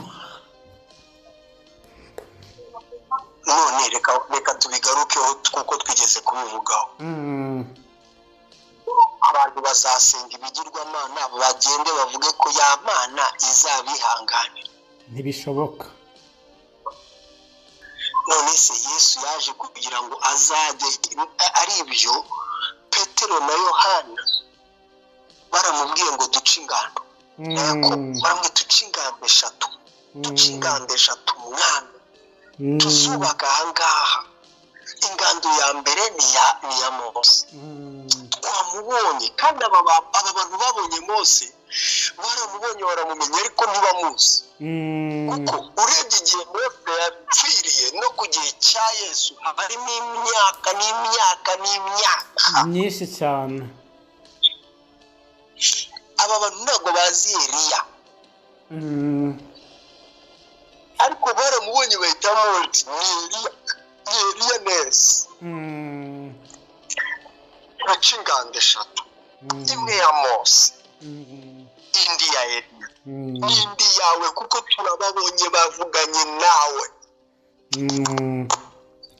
None reka tubigarukeho kuko twigeze kubivugaho. Abantu bazasenga ibigirwamana bagende bavuge ko ya mana izabihanganira. Ntibishoboka. None se Yesu yaje kugira ngo azajye ari ibyo. Petero na Yohana baramubwiye ngo duce ingando. Baramubwiye duce ingando eshatu mwana. Tuzubaka ahangaha. Ingando ya mbere ni ya Mose. Twamubonye kandi aba bantu babonye Mose baramubonye baramumenya ariko ntibamuzi. Kuko urebye igihe Mose yapfiriye no ku gihe cya Yesu harimo imyaka myinshi cyane. Aba bantu ntabwo bazi Eliya. Ariko baramubonye bahitamo bati ni Eliya neza. Baca ingando eshatu. Imwe ya Mose, indi ya Eliya, n'indi yawe kuko turababonye bavuganye nawe.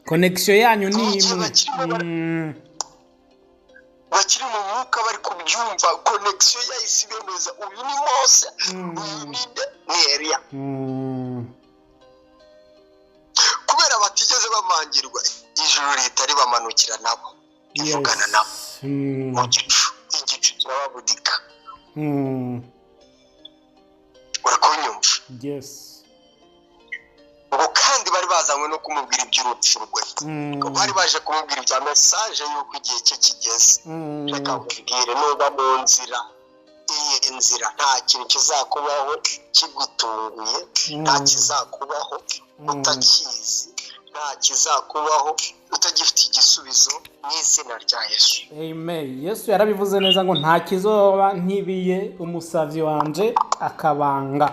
Connection yanyu ni imwe. Bakiri mu mwuka bari kubyumva. Connection yahise ibemeza uyu ni Mose, uyu ni Eliya. gushimangira ijuru rihita ribamanukira nabo rivugana nabo mu gicu, igicu kirababudika. urakunyumva? Yes. ngo kandi bari bazanywe no kumubwira iby'urupfu rwe, bari baje kumubwira ibya mesaje y'uko igihe cye kigeze. reka nkubwire, nuba mu nzira, iyi nzira nta kintu kizakubaho kigutunguye, nta kizakubaho utakizi, nta kizakubaho utagifite igisubizo mu izina rya Yesu. Amen. Yesu yarabivuze neza ngo nta kizoba nkibiye umusavyi wanje akabanga.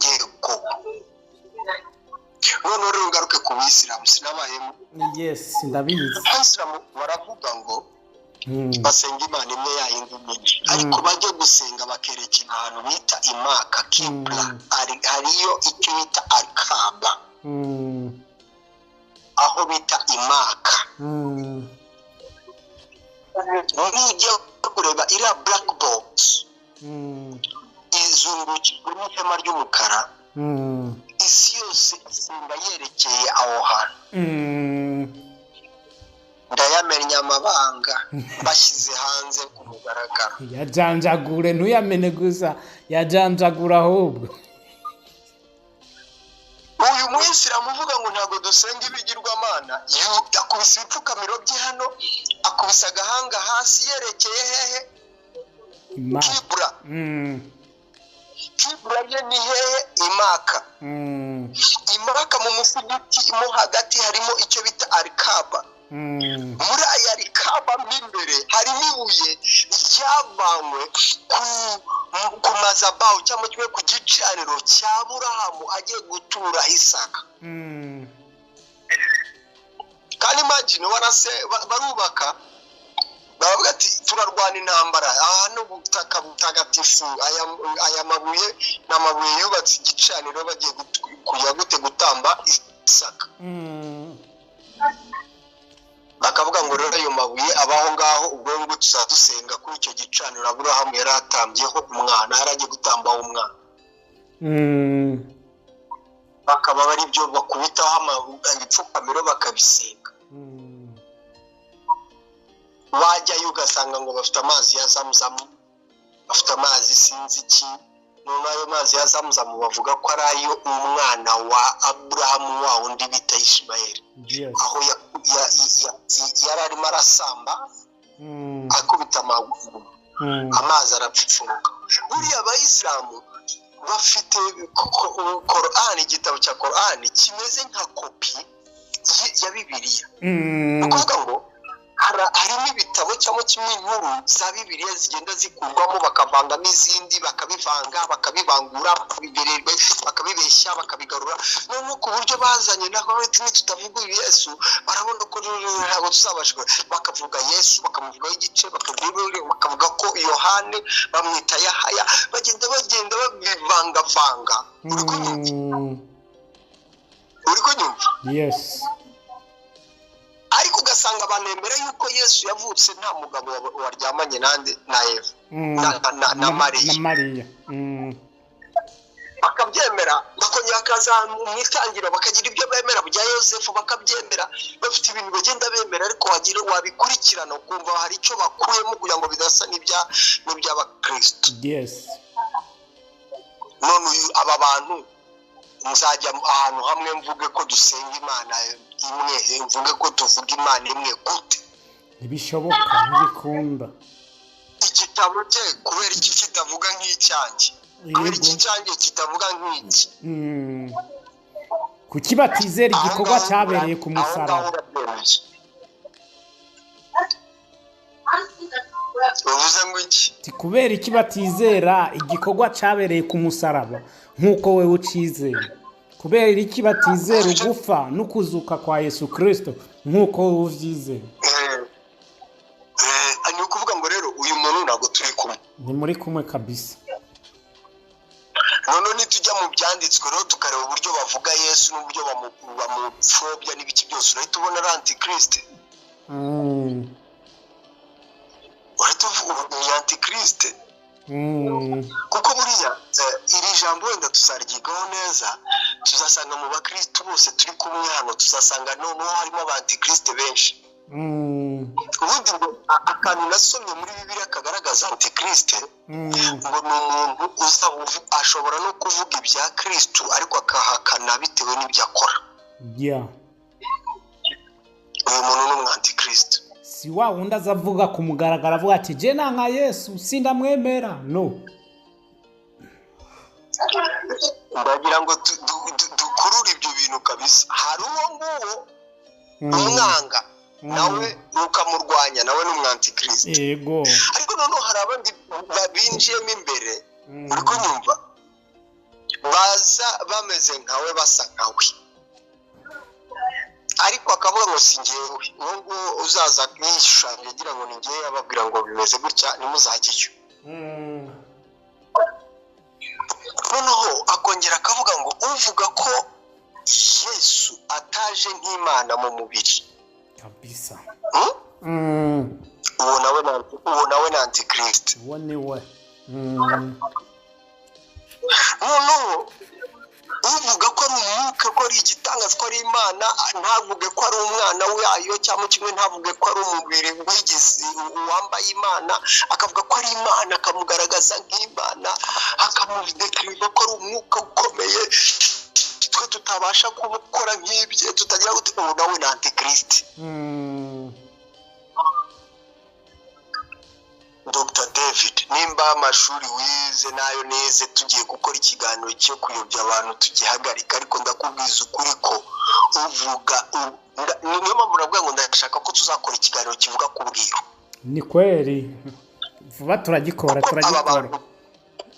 Yego. none rero ngaruke ku Bisilamu, sinabayemo. Yes, ndabizi. Abisilamu baravuga ngo basenga Imana imwe yayindi nyinshi, ariko bajya gusenga bakerekera ahantu bita imaka kibla, hariyo icyo bita alkaba, aho bita imaka. nujya kureba iriya black box izungukijwe n'ihema ry'umukara, isi yose isenga yerekeye aho hantu. ndayamenya amabanga bashyize hanze ku mugaragaro. Yajanjagure, ntuyamene gusa, yajanjagura ahubwo. uyu Muyisilamu uvuga ngo ntabwo dusenga ibigirwamana, akubise ibipfukamiro bye hano, akubise agahanga hasi yerekeye hehe? Kibura. Kibura ye ni hehe? Imaka. Imaka mu musigiti mo hagati harimo icyo bita alikaba. muri aya alikaba mo imbere harimo ibuye ryavanywe ku mazabahu cyangwa kimwe ku gicaniro cya Aburahamu agiye gutura Isaka. kandi imagine barubaka, baravuga ati turarwana intambara ahantu ubutaka butagatifu, aya mabuye n'amabuye yubatse igicaniro bagiye kujya gutamba Isaka. bakavuga ngo rero ayo mabuye abaho ngaho, ubwo ngo tuzadusenga kuri icyo gicaniro Aburahamu yari atambyeho umwana, yari agiye gutambaho umwana. bakaba bari byo bakubitaho ibipfukamiro bakabisenga. wajyayo ugasanga ngo bafite amazi ya Zamzamu, bafite amazi sinzi iki. none ayo mazi ya Zamzamu bavuga ko ari ayo umwana wa Aburahamu wa undi bita Ishimayeli, aho yari arimo arasamba akubita amaguru, amazi arapfupfuruka. buriya Abayisilamu bafite Korani, igitabo cya Korani kimeze nka kopi ya Bibiliya. ni ukuvuga ngo harimo ibitabo cyangwa kimwe inkuru za Bibiliya zigenda zikurwamo bakavangamo izindi, bakabivanga bakabivangura, bakabibeshya bakabigarura. none ku buryo bazanye naho tutavuga Yesu, barabona ko ntabwo tuzabasha, bakavuga Yesu bakamuvugaho igice, bakavuga ko Yohane bamwita Yahaya, bagenda babivangavanga. uri kunyumva? Yes. ariko ugasanga banemera yuko Yesu yavutse nta mugabo waryamanye na Eva na Mariya. bakabyemera, bakongera bakaza mu itangira bakagira ibyo bemera bya Yosefu, bakabyemera. bafite ibintu bagenda bemera, ariko wabikurikirana ukumva hari icyo bakuyemo kugira ngo bidasa n'iby'abakristo. Yes. none aba bantu nzajya ahantu hamwe mvuge ko dusenga Imana imwe, mvuge ko tuvuga Imana imwe gute? ntibishoboka, ntibikunda. igitabo cye kubera iki kitavuga nk'icyanjye? kubera iki cyanjye kitavuga nk'iki? kuki batizera igikorwa cyabereye ku musaraba? uvuze ngo iki? kubera iki batizera igikorwa cyabereye ku musaraba nk'uko wewe ucizera? kubera iki batizera ugufa n'ukuzuka kwa Yesu Kristo nk'uko wowe uvyizera? ni ukuvuga ngo rero uyu muntu ntabwo turi kumwe. ni muri kumwe kabisa. none nitujya mu byanditswe rero tukareba uburyo bavuga Yesu n'uburyo bamupfobya n'ibiki byose, urahita ubona ari antikriste. urahita uvuga ni antikriste. kuko buriya iri jambo wenda tuzaryigaho neza, tuzasanga mu bakristo bose turi kumwe hano tuzasanga noneho harimo abantikristo benshi. Ubundi akantu nasomye muri Bibiliya kagaragaza antikristo ngo ni umuntu ashobora no kuvuga ibya Kristo ariko akahakana bitewe n'ibyo akora. Uyu muntu ni umwantikristo. Si wa wundi azavuga ku mugaragaro avuga ati je nka Yesu sindamwemera, no. Ndagira ngo dukurure ibyo bintu kabisa. Hari uwo nguwo umwanga nawe ukamurwanya nawe ni umwantikristo. Yego. Ariko noneho hari abandi babinjiyemo imbere uri kunyumva baza bameze nkawe basa nkawe ariko akavuga ngo si njyewe, nubwo uzaza yishushanya agira ngo ni njyewe, ababwira ngo bimeze gutya ntimuzajyeyo. Noneho akongera akavuga ngo uvuga ko Yesu ataje nk'Imana mu mubiri kabisa, uwo nawe ni antikristo. uwo ni we. Noneho uvuga ko ari umwuka, ko ari igitangaza, ko ari Imana, ntavuge ko ari umwana wayo cyangwa kimwe ntavuge ko ari umubiri wigize wambaye Imana, akavuga ko ari Imana akamugaragaza nk'Imana, akamudekiriva ko ari umwuka ukomeye twe tutabasha gukora nk'ibye, tutagira gute. Ubu nawe ni antikristo. Dr. David, nimba amashuri wize nayo neze tugiye gukora ikiganiro cyo kuyobya abantu tugihagarika, ariko ndakubwiza ukuri ko uvuga niyo mpamvu navuga ngo ndashaka ko tuzakora ikiganiro kivuga ku bwiru. Ni kweli vuba turagikora.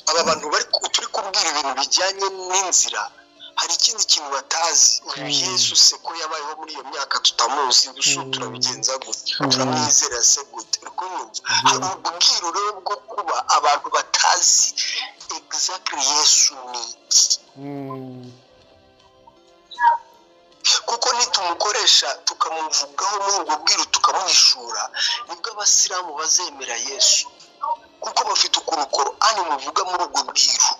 Aba bantu turi kubwira ibintu bijyanye n'inzira, hari ikindi kintu batazi. Uyu Yesu se ko yabayeho muri iyo myaka tutamuzi, turabigenza gute? Turamwizera se gute? Hari ubwiru rero bwo kuba abantu batazi exactly Yesu ni iki. Kuko nitumukoresha tukamuvugaho muri ubwo bwiru tukamuhishura, nibwo abasilamu bazemera Yesu, kuko bafite ukurukoro ani muvuga muri ubwo bwiru.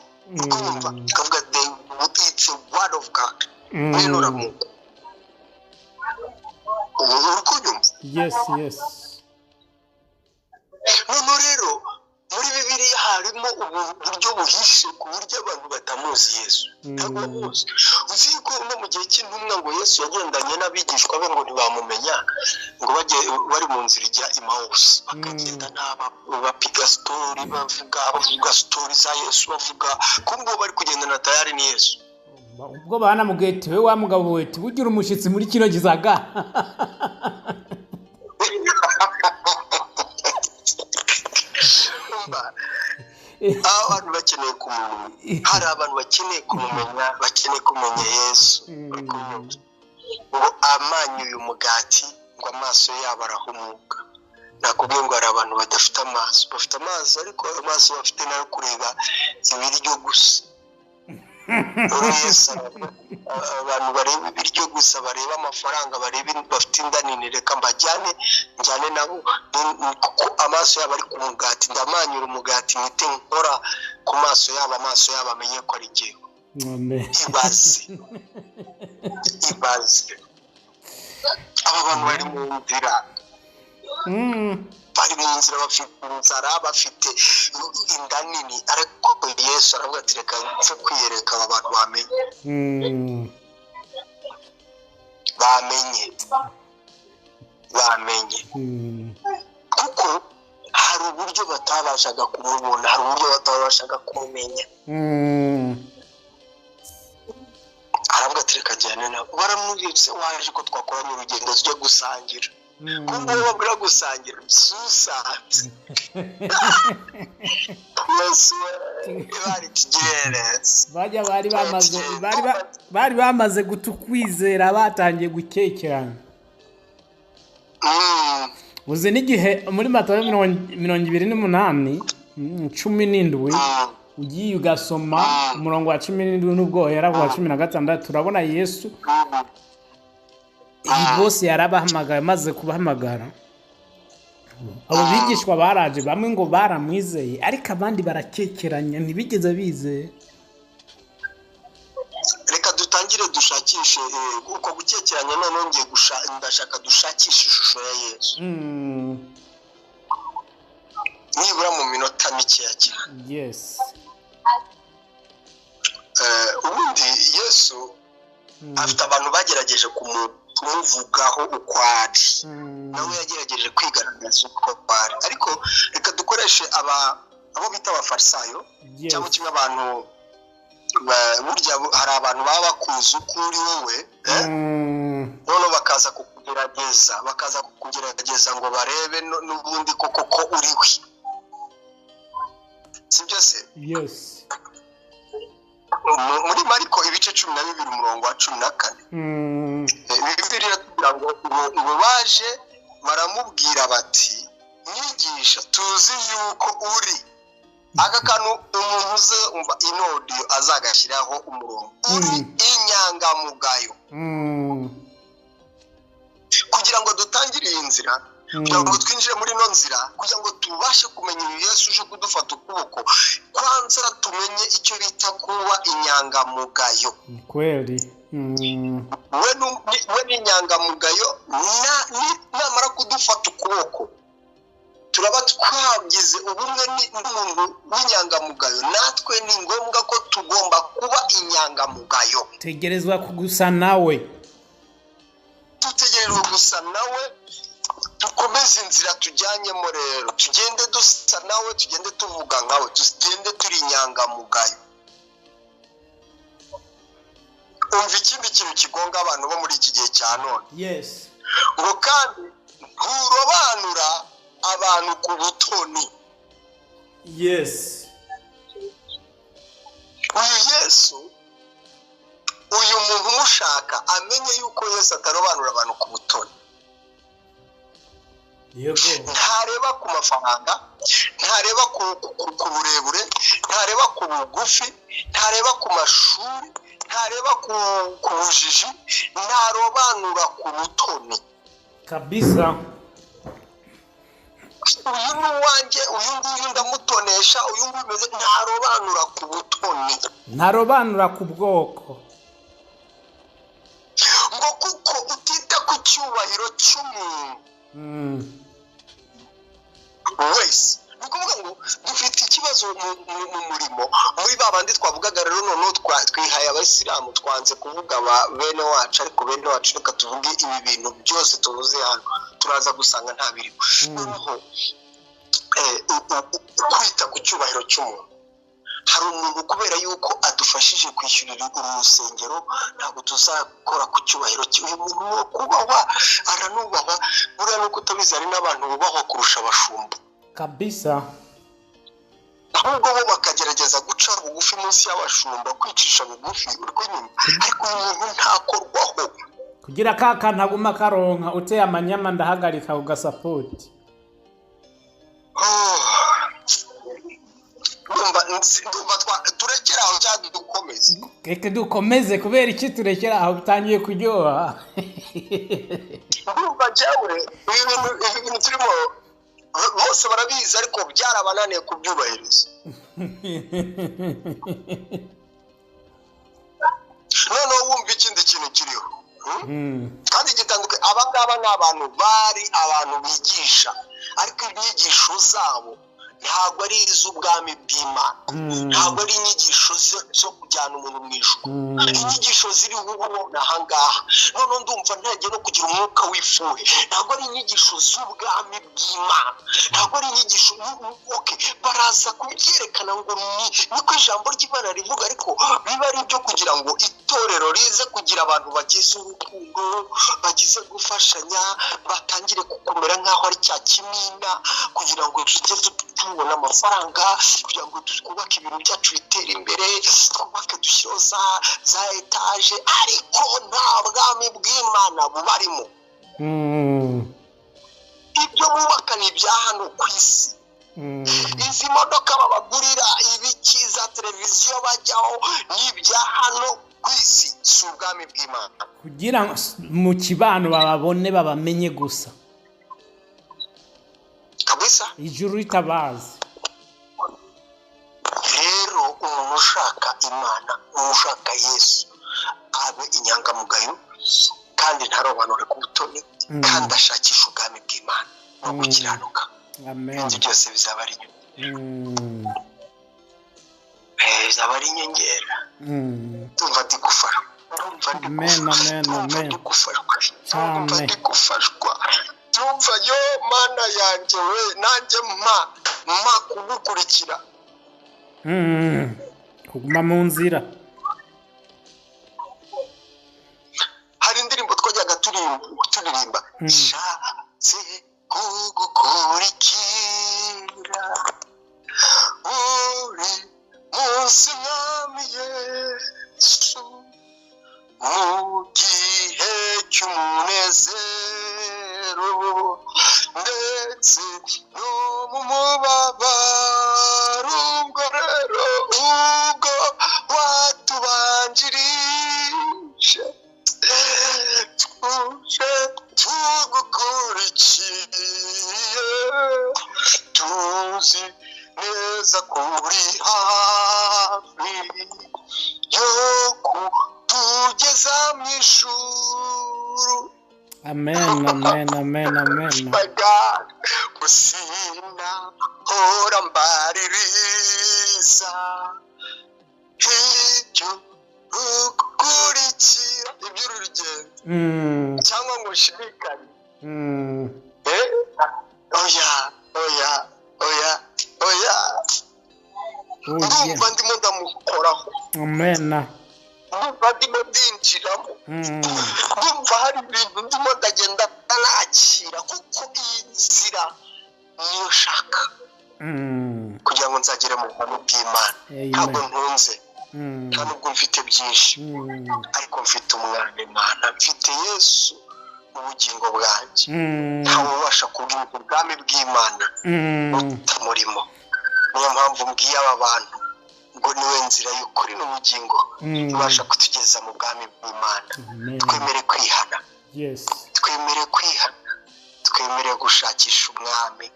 Ukumva ikavuga it's a word of God. Yes. Noneho rero muri Bibiliya harimo uburyo buhishe ku buryo abantu batamuzi Yesu. Ntabwo bamuzi. Uzi ko no mu gihe cy'intumwa ngo Yesu yagendanye n'abigishwa be ngo ntibamumenya, ngo bari mu nzira ijya Emawusi, bakagenda bapiga sitori, bavuga sitori za Yesu, bavuga ko ngo bari kugendana tayari ni Yesu. Ubwo banamubwiye ati we wa mugabo we tubugira umushyitsi muri kino gizaga. Abantu bakeneye kumumenya, hari abantu bakeneye kumenya Yesu. Ngo amanyuye umugati ngo amaso yabo arahumuka. Nakubwiye ngo hari abantu badafite amaso, bafite amaso ariko amaso bafite nayo kureba ibiryo gusa. Abantu bareba ibiryo gusa, bareba amafaranga, bareba bafite inda nini, reka njyane nabo kuko amaso yabo ari ku mugati. Ndamanyura umugati mpite nkora ku maso yabo, amaso yabo amenye ko ari jyewe. Ibaze aba bantu bari mu nzira, bafite inzara, bafite inda nini, ariko Yesu aravuga ati reka nze kwiyereka aba bantu bamenye kuko hari uburyo batabashaga kumubona, hari uburyo batabashaga kumenya. aravuga ati reka jyane nabo. Baramubwira waje ko twakoranye urugendo tujya gusangira. Kumbe babwira gusangira susanze. Yesu bari kigerereza. Bajya bari bamaze gutukwizera, batangiye gukekerana. Uzi n'igihe muri Matayo 28 17 ugiye ugasoma umurongo wa 17 n'ubwo yaravuga wa 16 turabona Yesu iyi bose yarabahamagaye, maze kubahamagara abo bigishwa baraje, bamwe ngo baramwizeye ariko abandi barakekeranya ntibigeze bizeye. Reka dushakishe uko gukekeranya noneho ngiye ndashaka dushakisha ishusho ya Yesu nibura mu minota mikeya cyane. Yes. Ubundi Yesu afite abantu bagerageje kumuvugaho uko ari, nawe yagerageje kwigaragaza uko ari, ariko reka dukoreshe abo bita abafarisayo cyangwa kimwe abantu burya hari abantu baba bakuzi uko uri wowe none bakaza kukugerageza ngo barebe n'ubundi koko ko uri we, sibyo se? Yes. Muri Mariko ibice 12 umurongo wa 14 Bibiliya iratubwira ngo baje baramubwira bati mwigisha tuzi yuko uri aka kantu umuntu uze umva inodiyo azagashyiraho umurongo uri inyangamugayo kugira ngo dutangire iyi nzira, kugira ngo twinjire muri ino nzira, kugira ngo tubashe kumenya Yesu uje kudufata ukuboko, kwanza tumenye icyo bita kuba inyangamugayo. Kweli. We ni inyangamugayo, namara kudufata ukuboko turaba twagize ubumwe n'umuntu w'inyangamugayo, natwe ni ngombwa ko tugomba kuba inyangamugayo. Tegerezwa kugusa nawe. Tutegerezwa gusa nawe, dukomeze inzira tujyanyemo rero, tugende dusa nawe, tugende tuvuga nkawe, tugende turi inyangamugayo. Umva ikindi kintu kigonga abantu bo muri iki gihe cya none. Yes. Ngo kandi nturobanura abantu ku butoni. Yes. Uyu Yesu, uyu muntu umushaka amenye yuko Yesu atarobanura abantu ku butoni. Yego. Ntareba ku mafaranga, ntareba ku burebure, ntareba ku bugufi, ntareba ku mashuri, ntareba ku bujiji, ntarobanura ku butoni. Kabisa. Uyu ni uwanjye, uyu nguyu ndamutonesha, uyu nguyu meze, ntarobanura ku butoni. Ntarobanura ku bwoko. Ngo kuko utita ku cyubahiro cy'umuntu wese. Ni ukuvuga ngo dufite ikibazo mu murimo, muri babandi twavugaga rero noneho twihaye Abayisilamu, twanze kuvuga bene wacu, ariko bene wacu reka tuvuge ibi bintu byose tuvuze hano turaza gusanga nta birimo. Noneho kwita ku cyubahiro cy'umuntu, hari umuntu kubera yuko adufashije kwishyurira urusengero, ntabwo tuzakora ku cyubahiro cy'uyu muntu wo kubahwa, aranubahwa. Buriya nuko utabizi hari n'abantu bubahwa kurusha abashumba. Kabisa. Ahubwo bo bakagerageza guca bugufi munsi y'abashumba, kwicisha bugufi urwo nyuma, ariko uyu muntu ntakorwaho. Kugira kantu aguma karonka uteye amanyama ndahagarika ugasapoti. Ndumva turekera aho cyangwa dukomeze? Reka dukomeze, kubera iki turekera aho bitangiye kuryoha. Ndumva jyawe ibi bintu turimo bose barabizi, ariko byarabananiye kubyubahiriza. Noneho wumva ikindi kintu kiriho kandi gitandukanye. Aba ngaba ni abantu bari abantu bigisha, ariko inyigisho zabo ntabwo ari iz'ubwami bw'Imana, ntabwo ari inyigisho zo kujyana umuntu mu ijuru, inyigisho ziriho ubona ahangaha. None ndumva ntagiye no kugira umwuka w'ifuhe, ntabwo ari inyigisho z'ubwami bw'Imana, ntabwo ari inyigisho baraza kubyerekana ngo niko ijambo ry'Imana rivuga, ariko biba ari ibyo kugira ngo itorero rize kugira abantu bagize urukundo, bagize gufashanya, batangire kukumera nk'aho ari cya kimina, kugira ngo tujye tubona amafaranga, kugira ngo twubake ibintu byacu bitere imbere, twubake dushyireho za etaje, ariko nta bwami bw'Imana bubarimo. Ibyo bubaka ni ibya hano ku isi. Izi modoka babagurira, ibiki, za televiziyo bajyaho, ni ibya hano ku isi, si ubwami bw'Imana. Kugira ngo mu kibano bababone, babamenye gusa. Kabisa. Ijuru ritabazi. Rero umuntu ushaka Imana, umuntu ushaka Yesu, abe inyangamugayo kandi ntarobanure ku butoni kandi ashakisha ubwami bw'Imana no gukiranuka. Amen. Ibyo byose bizaba ari bizaba ari inyongera. Ndumva ndi gufashwa. Amen. Ndumva ndi gufashwa. Ndumva yo Mana yanjye we nanjye mpa kugukurikira. Kuguma mu nzira. Hari indirimbo twajyaga turirimba nshatse kugukurikira uri munsi mwami Yesu mu gihe cy'umunezero ndetse no mu mubabaro ubwo rero ubwo watubanjirije tuje tugukurikiye tuzi neza ko uri hafi yo kutugeza mu ijuru. Amen. My God, usina hora mbaririza ibyo ukurikira iby'urugendo cyangwa ngo ushirikane. Oya. Ndumva ndimo ndamukoraho. Amen. Ndumva ndimo ndinjiramo. Ndumva hari ibintu ndimo ndagenda nakira kuko iyi nzira niyo nshaka kugira ngo nzagere mu bwami bw'Imana. Ntabwo ntunze nta nubwo mfite byinshi ariko mfite umwana Imana, mfite Yesu ubugingo bwanjye. ntawe ubasha kubwira ubwami bw'Imana utamurimo. Niyo mpamvu mbwiye aba bantu ngo niwe nzira y'ukuri n'ubugingo ibasha kutugeza mu bwami bw'Imana. Twemere kwihana, twemere kwihana, twemere gushakisha umwami,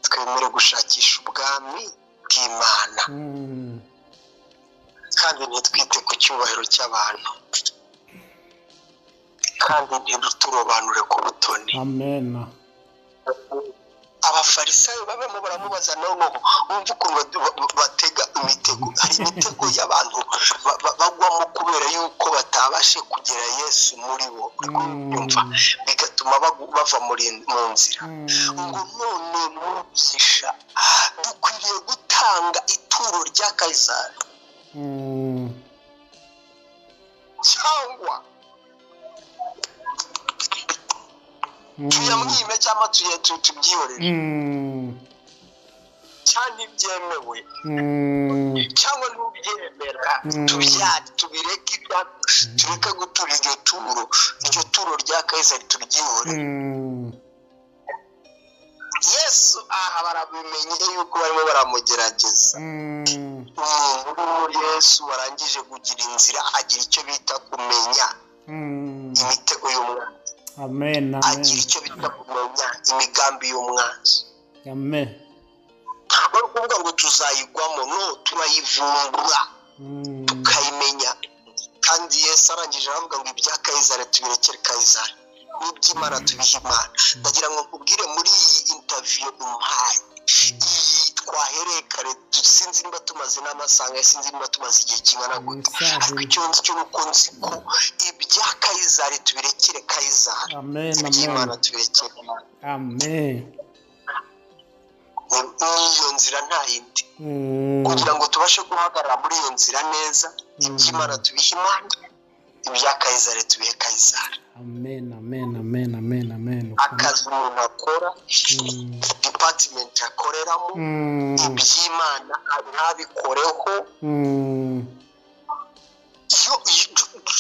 twemere gushakisha ubwami bw'Imana kandi ntitwite ku cyubahiro cy'abantu kandi ntiduturobanure ku butoni. Amen. Abafarisayo babemo baramubaza none wumva ukuntu batega imitego. Hari imitego y'abantu bagwamo kubera yuko batabashe kugera Yesu muri bo, yumva bigatuma bava mu nzira. Ngo none mwigisha dukwiriye gutanga ituro rya Kayisari cyangwa tuyamwime cyangwa tubyihorere cyane ibyemewe cyangwa n'ubyemera tubireke tureke gutura iryo turo rya Kayisari turyihorere. Yesu aha barabimenye yuko barimo baramugerageza. Umuntu muri Yesu warangije kugira inzira agira icyo bita kumenya imitego y'umwanzi. Amen. Agira icyo bita kumenya imigambi y'umwanzi. Amen. Ntabwo kuvuga ngo tuzayigwamo, no, turayivumbura tukayimenya. Kandi Yesu arangije aravuga ngo ibya Kayisari tubirekere Kayisari n'iby'Imana tubihe Imana. Ndagira ngo nkubwire muri iyi interview umpaye iyi twahereye kare, sinzi niba tumaze n'amasaha, sinzi niba tumaze igihe kingana gute, ariko icyo nzi cyo nuko nzi ko ibya Kayisari tubirekere Kayisari, iby'Imana tubirekere Imana. Amen. Niyo nzira nta yindi. Kugira ngo tubashe guhagarara muri iyo nzira neza, iby'Imana tubihe Imana, ibya Kayisari tubihe Kayisari. Amen. Akazi umuntu akora, department akoreramo, iby'Imana ntabikoreho.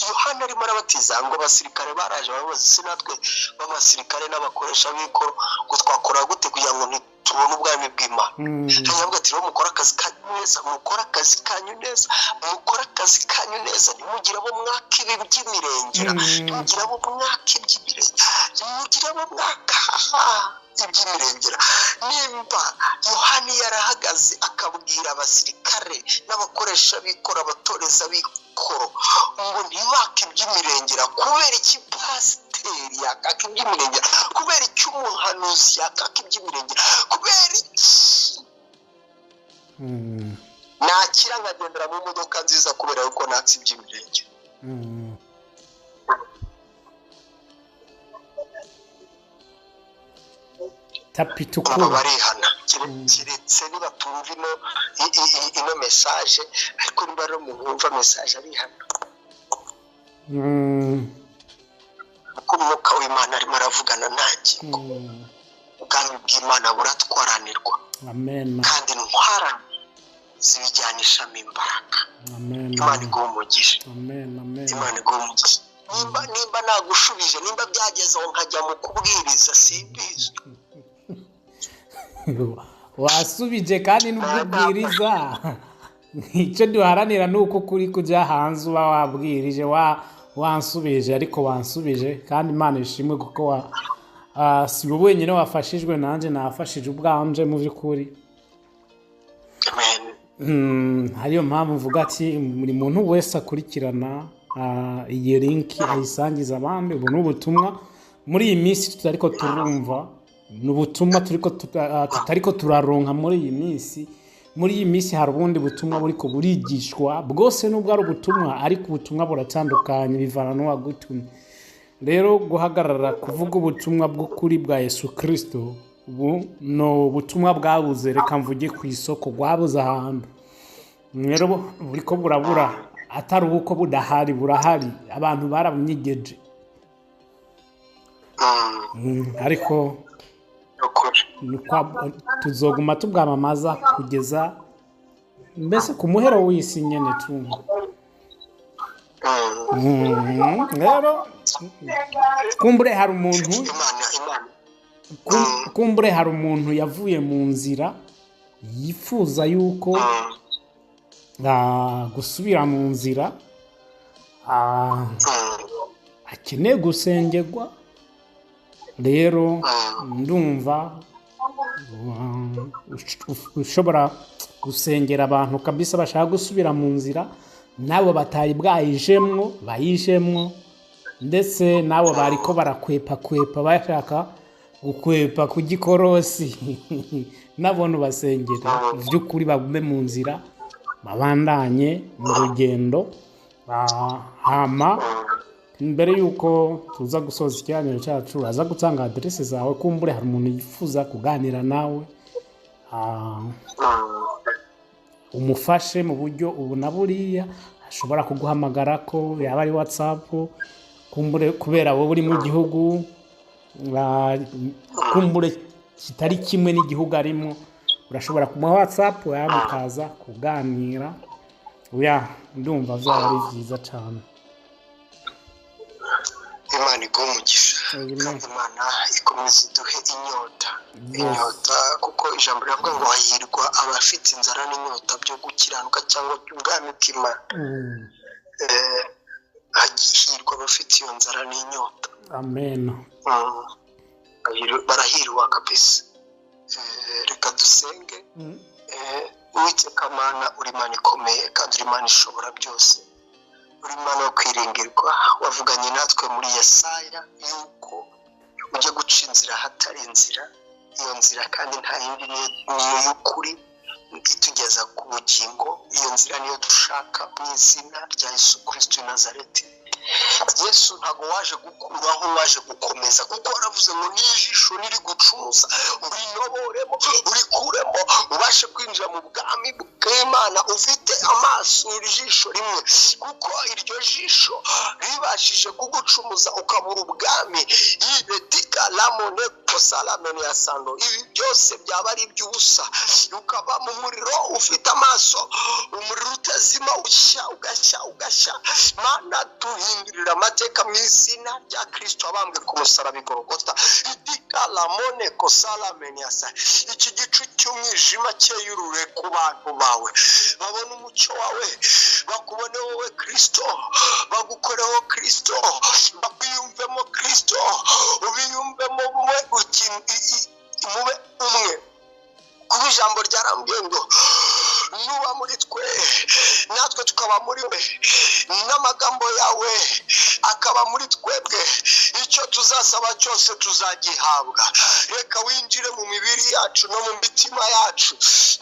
Yohana arimo arabatiza ngo abasirikare baraje barabaza se natwe b'abasirikare n'abakoresha b'ikoro ngo twakora gute kugira ngo tubone ubwami bw'Imana. Ntabwo ati mukora akazi kanyu neza, mukora akazi kanyu neza, mukora akazi kanyu neza, nimugire abo mwaka ibi by'imirengera, nimugire abo mwaka iby'imirengera, nimugire abo mwaka iby'imirengera. Nimba Yohani yarahagaze akabwira abasirikare n'abakoresha b'ikoro, abatoreza b'ikoro mikoro ngo ntibake iby'imirengera. kubera iki pasiteri yakaka iby'imirengera? kubera iki umuhanuzi yakaka iby'imirengera? kubera iki nakira nkagendera mu modoka nziza kubera yuko natse iby'imirengera? tapi tukura barihana kiretse niba tumva ino mesaje, ariko niba ari umuntu wumva mesaje arihana kuko umwuka w'Imana arimo aravugana nanjye. ubwami bw'Imana buratwaranirwa, kandi intwarane zibijyanishamo imbaraga. Imana iguha umugisha. Imana iguha umugisha. nimba nagushubije, nimba byageze aho nkajya mu kubwiriza simbizi. wasubije kandi n'ubwiriza icyo duharanira nuko kuri kujya hanze uba wabwirije wansubije, ariko wansubije kandi Imana ishimwe kuko si wowe wenyine wafashijwe, nanjye nafashije ubwanje mu by'ukuri. hariyo mpamvu mvuga ati buri muntu wese akurikirana iyi link ayisangiza abandi. ubu ni ubutumwa muri iyi minsi tutariko turumva, ni ubutumwa tutariko turaronka muri iyi minsi. muri iyi minsi hari ubundi butumwa buriko burigishwa, bwose nubwo ari ubutumwa ariko ubutumwa buratandukanye bivana n'uwagutumye. rero guhagarara kuvuga ubutumwa bw'ukuri bwa Yesu Kristo, ubu no ubutumwa bwabuze, reka mvuge ku isoko bwabuze ahantu. rero buriko burabura, atari uko budahari, burahari, abantu barabunyigeje. ariko tuzoguma tubwamamaza kugeza mbese ku muhero w'isi nyene tumva. rero kumbure hari umuntu yavuye mu nzira yifuza yuko gusubira mu nzira, akeneye gusengerwa. rero ndumva ushobora gusengera abantu kabisa bashaka gusubira mu nzira, nabo batari bwayijemwo bayijemwo, ndetse nabo bariko barakwepa bashaka gukwepa ku gikorosi nabone basengera by'ukuri bagume mu nzira, babandanye mu rugendo. hama mbere yuko tuza gusoza ikiganiro cyacu, aza gutanga adresse zawe, kumbure hari umuntu yifuza kuganira nawe, umufashe mu buryo ubu na buriya, ashobora kuguhamagara ko yaba ari WhatsApp, kumbure kubera wowe uri mu gihugu kumbure kitari kimwe n'igihugu arimo, urashobora kumuha WhatsApp yawe mukaza kuganira. ndumva byaba ari byiza cyane. Imana iguha umugisha, kandi Imana ikomeze iduhe inyota, kuko ijambo riravuga ngo hahirwa abafite inzara n'inyota byo gukiranuka cyangwa by'ubwami bw'Imana. hahirwa abafite iyo nzara n'inyota. Amen. barahirwa kabisa. reka dusenge. Uwiteka Mana, uri Imana ikomeye kandi uri Imana ishobora byose, uri Imana wo kwiringirwa. wavuganye natwe muri Yesaya yuko ujya guca inzira ahatari inzira, iyo nzira kandi nta yindi niyo y'ukuri itugeza ku bugingo. iyo nzira niyo dushaka mu izina rya Yesu Kristo w'i Nazareti. Yesu ntabwo waje gukuraho, waje gukomeza, kuko waravuze ngo n'ijisho niri gucuza urinoboremo, urikuremo, ubashe kwinjira mu bwami bw'Imana ufite amaso ijisho rimwe, kuko iryo jisho ribashije kugucumuza ukabura ubwami. Ibetika lamone posalamene ya sando, ibi byose byaba ari iby'ubusa, ukaba mu muriro ufite amaso, umuriro utazima, ugashya. Mana, duhindurira amateka mu izina rya Kristo wabambwe ku musaraba i Golgotha. Itika lamone kosalamene ya sando, iki gicu cy'umwijima cyeyurure ku bantu bawe, babone umucyo wawe, bakubone wowe Kristo, bagukoreho Kristo, bakwiyumvemo Kristo, ubiyumvemo mube umwe. kuba ijambo ryarambwiye ngo nuba muri twe natwe tukaba muri we, n'amagambo yawe akaba muri twebwe. Icyo tuzasaba cyose tuzagihabwa. Reka winjire mu mibiri yacu no mu mitima yacu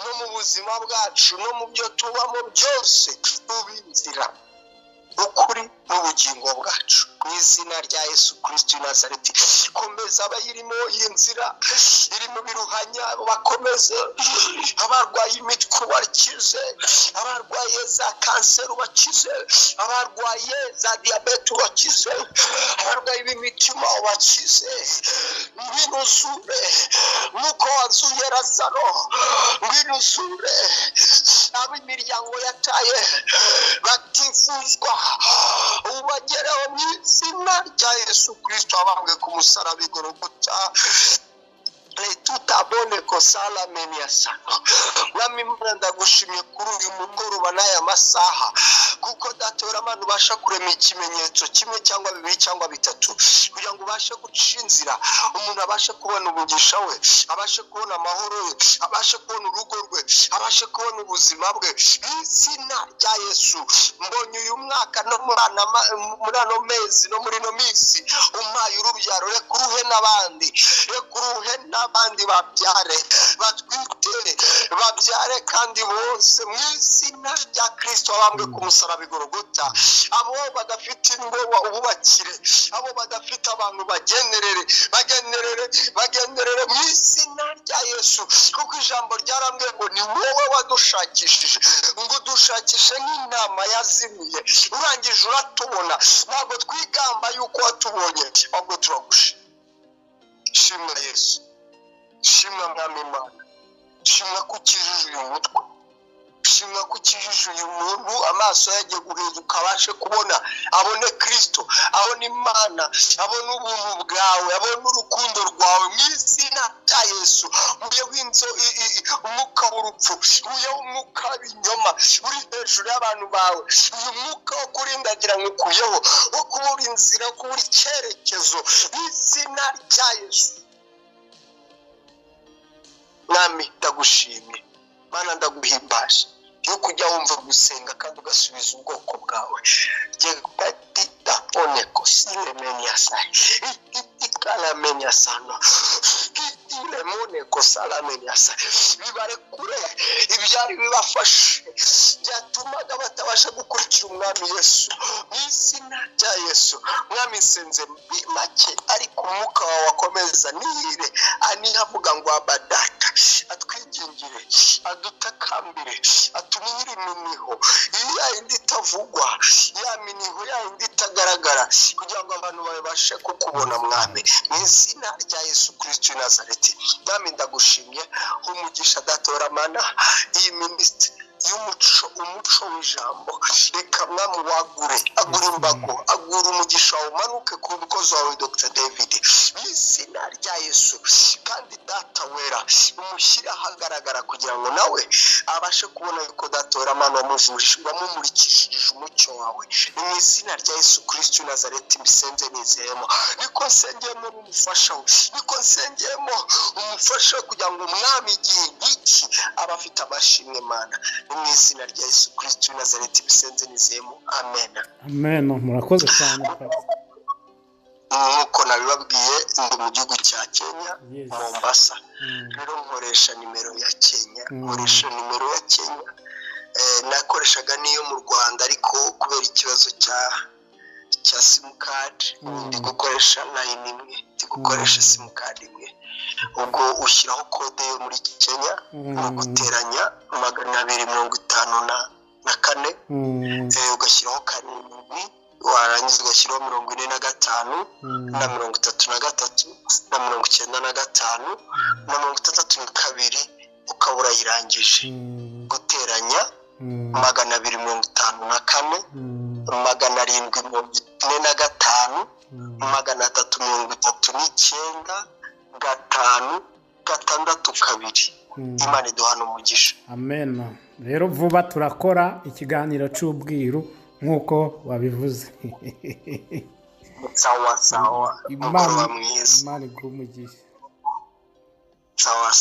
no mu buzima bwacu no mu byo tubamo byose, ubinzira ukuri n'ubugingo bwacu, mu izina rya Yesu Kristo w'i Nazareti. Komeza abayirimo iyi nzira irimo biruhanya, bakomeze abarwaye imitwe bakize, abarwaye za kanseri bakize, abarwaye za diyabete bakize, abarwaye b'imitima bakize. Ngwinuzure nk'uko wazuye Lazaro, ngwinuzure ab'imiryango yataye batifuzwa, ubagereho mu izina rya Yesu Kristo wabambwe ku musaraba i Golgotha. Tutabone kosala menia sana. Mwami Imana ndagushimye kuri uyu mugoroba n'aya masaha, kuko datora abantu basha kurema ikimenyetso kimwe cyangwa bibiri cyangwa bitatu, kugira ngo ubashe guca inzira, umuntu abashe kubona umugisha we, abashe kubona amahoro ye, abashe kubona urugo rwe, abashe kubona ubuzima bwe. Izina rya Yesu, mbonye uyu mwaka no muri ano mezi no muri no minsi umpaye urubyaro, reka uruhe n'abandi, reka uruhe n'abandi babyare, batwite babyare kandi bose, mu izina rya Kristo wabambwe ku musaraba i Golgotha. Abo badafite ingo ububakire, abo badafite abantu bagenerere mu izina rya Yesu, kuko ijambo ryarambwiye ngo ni wowe wadushakishije, ngo dushakishe nk'intama yazimiye, urangije uratubona. Ntabwo twigamba yuko watubonye, ahubwo turagushima. Shimwa Yesu, shimwa Mwami Imana, shimwa ko ukijije uyu mutwe, shimwa ko ukijije uyu muntu, amaso yagiye guhinduka abashe kubona, abone Kristo, abone Imana, abone ubuntu bwawe, abone urukundo rwawe, mu izina rya Yesu. Uyeho umwuka w'urupfu, uyeho umwuka w'ibinyoma uri hejuru y'abantu bawe, uyu mwuka wo kurindagira nkukuyeho, wo kubura inzira, wo kubura icyerekezo, mu izina rya Yesu. Mwami ndagushimye, Mana ndaguhimbaje, yo kujya wumva gusenga kandi ugasubiza ubwoko bwawe. Bibare kure ibyari bibafashe byatumaga batabasha gukurikira umwami Yesu, mu izina rya Yesu. Mwami nsenze make, ariko umwuka wawe wakomeza nihire, anihavuga ngo abadata, atwigingire, adutakambire, atumire iminiho ya indi itavugwa, ya miniho ya indi itagaragara, kugira ngo abantu babashe kukubona Mwami, mu izina rya Yesu Kristo w'i Nazareti. Mwami ndagushimye, umugisha datora Mana iyi minisitiri umuco w'ijambo, reka Mwami wagure, agura imbago, agura umugisha umanuke ku mukozi wawe Dr. David, mu izina rya Yesu. Kandi data wera umushyire ahagaragara, kugira ngo nawe abashe kubona yuko datora Mana wamumurikishije umucyo wawe, ni mu izina rya Yesu Kristo w'i Nazareti mbisenze nizeyemo. Niko nsengeyemo umufasha we, niko nsengeyemo umufasha, kugira ngo Mwami igihe nk'iki abafite amashimwe Mana, mu izina rya Yesu Kristo w'i Nazareti bisenze nizeyemo. Amen. Amen. Murakoze cyane. Nk'uko nabibabwiye, ndi mu gihugu cya Kenya, Mombasa. Rero nkoresha nimero ya Kenya, nakoreshaga niyo mu Rwanda, ariko kubera ikibazo cya simukadi ndi gukoresha line imwe, ndi gukoresha simukadi imwe. Ubwo ushyiraho kode yo muri Kenya, no guteranya 254, ugashyiraho karindwi, warangiza ugashyiraho 45 na 33 na 95 na 62, ukaba urayirangije. Guteranya 254, 745, 339, 562. Imana iduhana umugisha. Amen. Rero vuba turakora ikiganiro cy'ubwiru nk'uko wabivuze. Sawa. Imana igumugisha. Sawa.